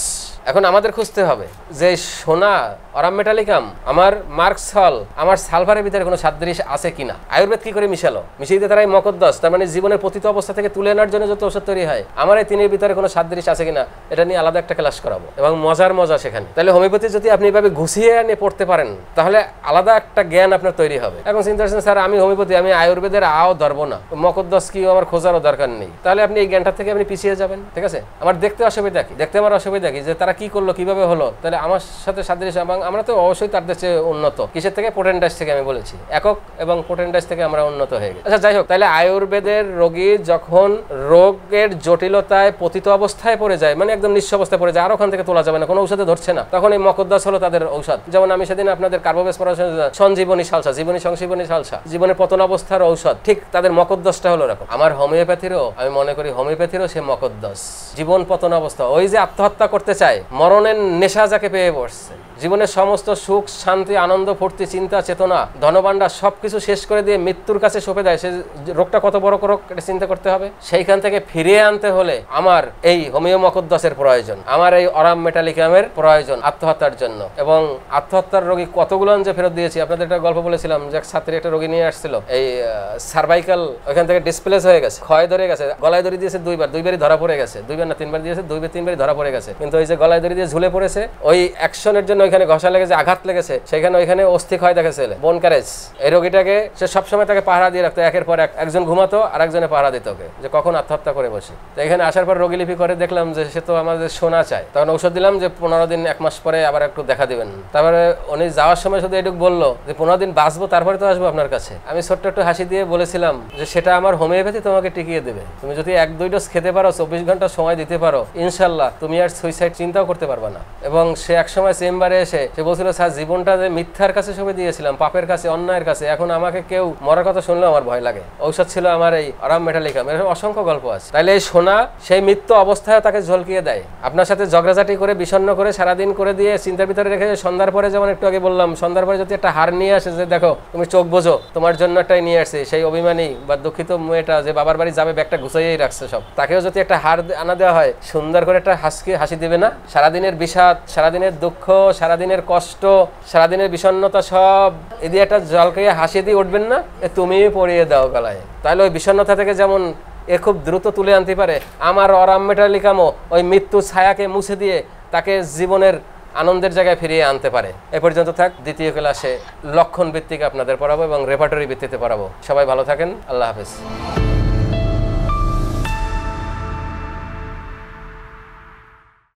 এখন আমাদের খুঁজতে হবে যে সোনা, অরাম মেটালিকাম, আমার মার্কসল, আমার সালফারের ভিতরে কোনো সাদৃশ আছে কিনা। আয়ুর্বেদ কি করে মিশালো? মিশিয়ে দিতে তারা এই মকরদস, তার মানে জীবনের পতিত অবস্থা থেকে তুলে আনার জন্য যত ওষুধ তৈরি হয়, আমার এই তিনের ভিতরে কোনো সাদৃশ আছে কিনা, এটা নিয়ে আলাদা একটা ক্লাস করাবো, এবং মজা সেখানে। তাহলে হোমিওপ্যাথি যদি আপনি এভাবে গুছিয়ে নিয়ে পড়তে পারেন, তাহলে আলাদা একটা জ্ঞান আপনার তৈরি হবে। এখন চিন্তা করছেন স্যার আমি হোমিওপ্যাথি, আমি আয়ুর্বেদের ধরবো না, মকরদস কি আমার খোঁজারও দরকার নেই, তাহলে আপনি এই জ্ঞানটা থেকে আপনি পিছিয়ে যাবেন। ঠিক আছে, আমার দেখতে অসুবিধা কি? দেখতে আমার অসুবিধা কি যে তারা কি করলো, কিভাবে হলো, তাহলে আমার সাথে সাদৃশ্য, এবং আমরা তো অবশ্যই তাদের চেয়ে উন্নত। কিসের থেকে? পোটেনডাইজ থেকে আমি বলেছি, একক এবং পোটেনডাইজ থেকে আমরা উন্নত হয়ে গেছি। আচ্ছা যাই হোক, তাহলে আয়ুর্বেদের রোগী যখন রোগের জটিলতায় পতিত অবস্থায় পড়ে যায়, মানে একদম নিঃস্ব অবস্থায় পড়ে যায়, আর ওখান থেকে তোলা যাবে না, কোনো ঔষধে ধরছে না, তখন এই মকদ্দাস হলো তাদের ঔষধ। যেমন আমি সেদিন আপনাদের কার্বোবেস পড়াশোনা সঞ্জীবনী সালসা, জীবনী সংজীবনী সালসা, জীবনের পতন অবস্থার ঔষধ, ঠিক তাদের মকদ্দাসটা হলো এরকম। আমার হোমিওপ্যাথিরও, আমি মনে করি হোমিওপ্যাথিরও সে মকদ্দাস, জীবন পতন অবস্থা। ওই যে আত্মহত্যা করতে চায়, মরণের নেশা যাকে পেয়ে বসছে, জীবনের সমস্ত সুখ শান্তি আনন্দ ফুর্তি চিন্তা চেতনা ধনভাণ্ডার সবকিছু শেষ করে দিয়ে মৃত্যুর কাছে সঁপে দেয়, সে রোগটা কত বড় রোগ এটা চিন্তা করতে হবে। সেইখান থেকে ফিরিয়ে আনতে হলে আমার এই হোমিও মকদ্দাসের প্রয়োজন, আমার এই অরাম মেটালিকামের প্রয়োজন আত্মহত্যার জন্য। এবং আত্মহত্যার রোগী কতগুলো যে ফেরত দিয়েছি, আপনাদের একটা গল্প বলেছিলাম যে এক ছাত্রী একটা রোগী নিয়ে আসছিল, এই সার্ভাইকাল ওইখান থেকে ডিসপ্লেস হয়ে গেছে, ক্ষয় ধরে গেছে, গলায় দড়ি দিয়েছে দুইবারই ধরা পড়ে গেছে, দুইবার না তিনবার দিয়েছে, তিনবারই ধরা পড়ে গেছে। কিন্তু ওই যে গলায় দড়ি দিয়ে ঝুলে পড়েছে, ওই অ্যাকশনের জন্য ওইখানে ঘষা লেগেছে, আঘাত লেগেছে, সেখানে ওইখানে অস্থি ক্ষয় দেখেছে, বোন ক্যারেজ। এই রোগীটাকে সে সবসময় তাকে পাহারা দিয়ে রাখতো, একের পর এক, একজন ঘুমাতো আর একজনে পাহারা দিত ওকে, যে কখন আত্মহত্যা করে বসে। তো এখানে আসার পর রোগীলিপি করে দেখলাম যে সে তো আমাদের সোনা চায়, তখন ঔষধ দিলাম যে 15 দিন 1 মাস পরে আবার একটু দেখা দিবেন। তারপরে উনি যাওয়ার সময় শুধু এটুকু বললো যে 15 দিন বাঁচবো তারপরে তো আসবো আপনার কাছে। আমি ছোট্ট একটু হাসি দিয়ে বলেছিলাম যে সেটা আমার হোমিওপ্যাথি তোমাকে টিকিয়ে দেবে, তুমি যদি 1-2 ডোজ খেতে পারো, 24 ঘন্টা সময় দিতে পারো, ইনশাল্লাহ তুমি আর সুইসাইড চিন্তাও করতে পারবে না। এবং সে একসময় চেম্বারে এসে সে বলছিল, স্যার জীবনটা যে মিথ্যার কাছে সঁপে দিয়েছিলাম, পাপের কাছে, অন্যায়ের কাছে, এখন আমাকে কেউ মরার কথা শুনলেও আমার ভয় লাগে। ঔষধ ছিল আমার এই আরাম মেটালিকাম। এরকম অসংখ্য গল্প আছে। তাইলে এই সোনা সেই মৃত্যু অবস্থায় তাকে ঝলকিয়ে দেয়, আপনার সাথে ঝগড়াঝাটি করে বিষণ্ণ করে সারাদিন করে দিয়ে চিন্তার ভিতরে রেখে সন্ধ্যার পরে, যেমন একটু আগে বললাম, সন্ধ্যার পরে যদি একটা হার নিয়ে আসে যে দেখো তুমি চোখ বোঝো, তোমার জন্য একটাই নিয়ে আসছে, সেই অভিমানী বা দুঃখিত মেয়েটা যে বাবার বাড়ি যাবে ব্যাগটা গুছাইয়েই রাখছে সব, তাকেও যদি একটা হার আনা দেওয়া হয়, সুন্দর করে একটা হাসি দিবে না? সারাদিনের বিষাদ, সারাদিনের দুঃখ, সারাদিনের কষ্ট, সারাদিনের বিষণ্ণতা সব এদি একটা জলকাইয়া হাসি দিয়ে উঠবেন না, তুমি পরিয়ে দাও গলায়। তাহলে ওই বিষণ্ণতা থেকে যেমন এ খুব দ্রুত তুলে আনতে পারে, আমার অরাম মেটালিকামও ওই মৃত্যু ছায়াকে মুছে দিয়ে তাকে জীবনের আনন্দের জায়গায় ফিরিয়ে আনতে পারে। এ পর্যন্ত থাক, দ্বিতীয় ক্লাসে লক্ষণ ভিত্তিক আপনাদের পড়াবো এবং রেপার্টরি ভিত্তিতে পড়াবো। সবাই ভালো থাকেন, আল্লাহ হাফেজ।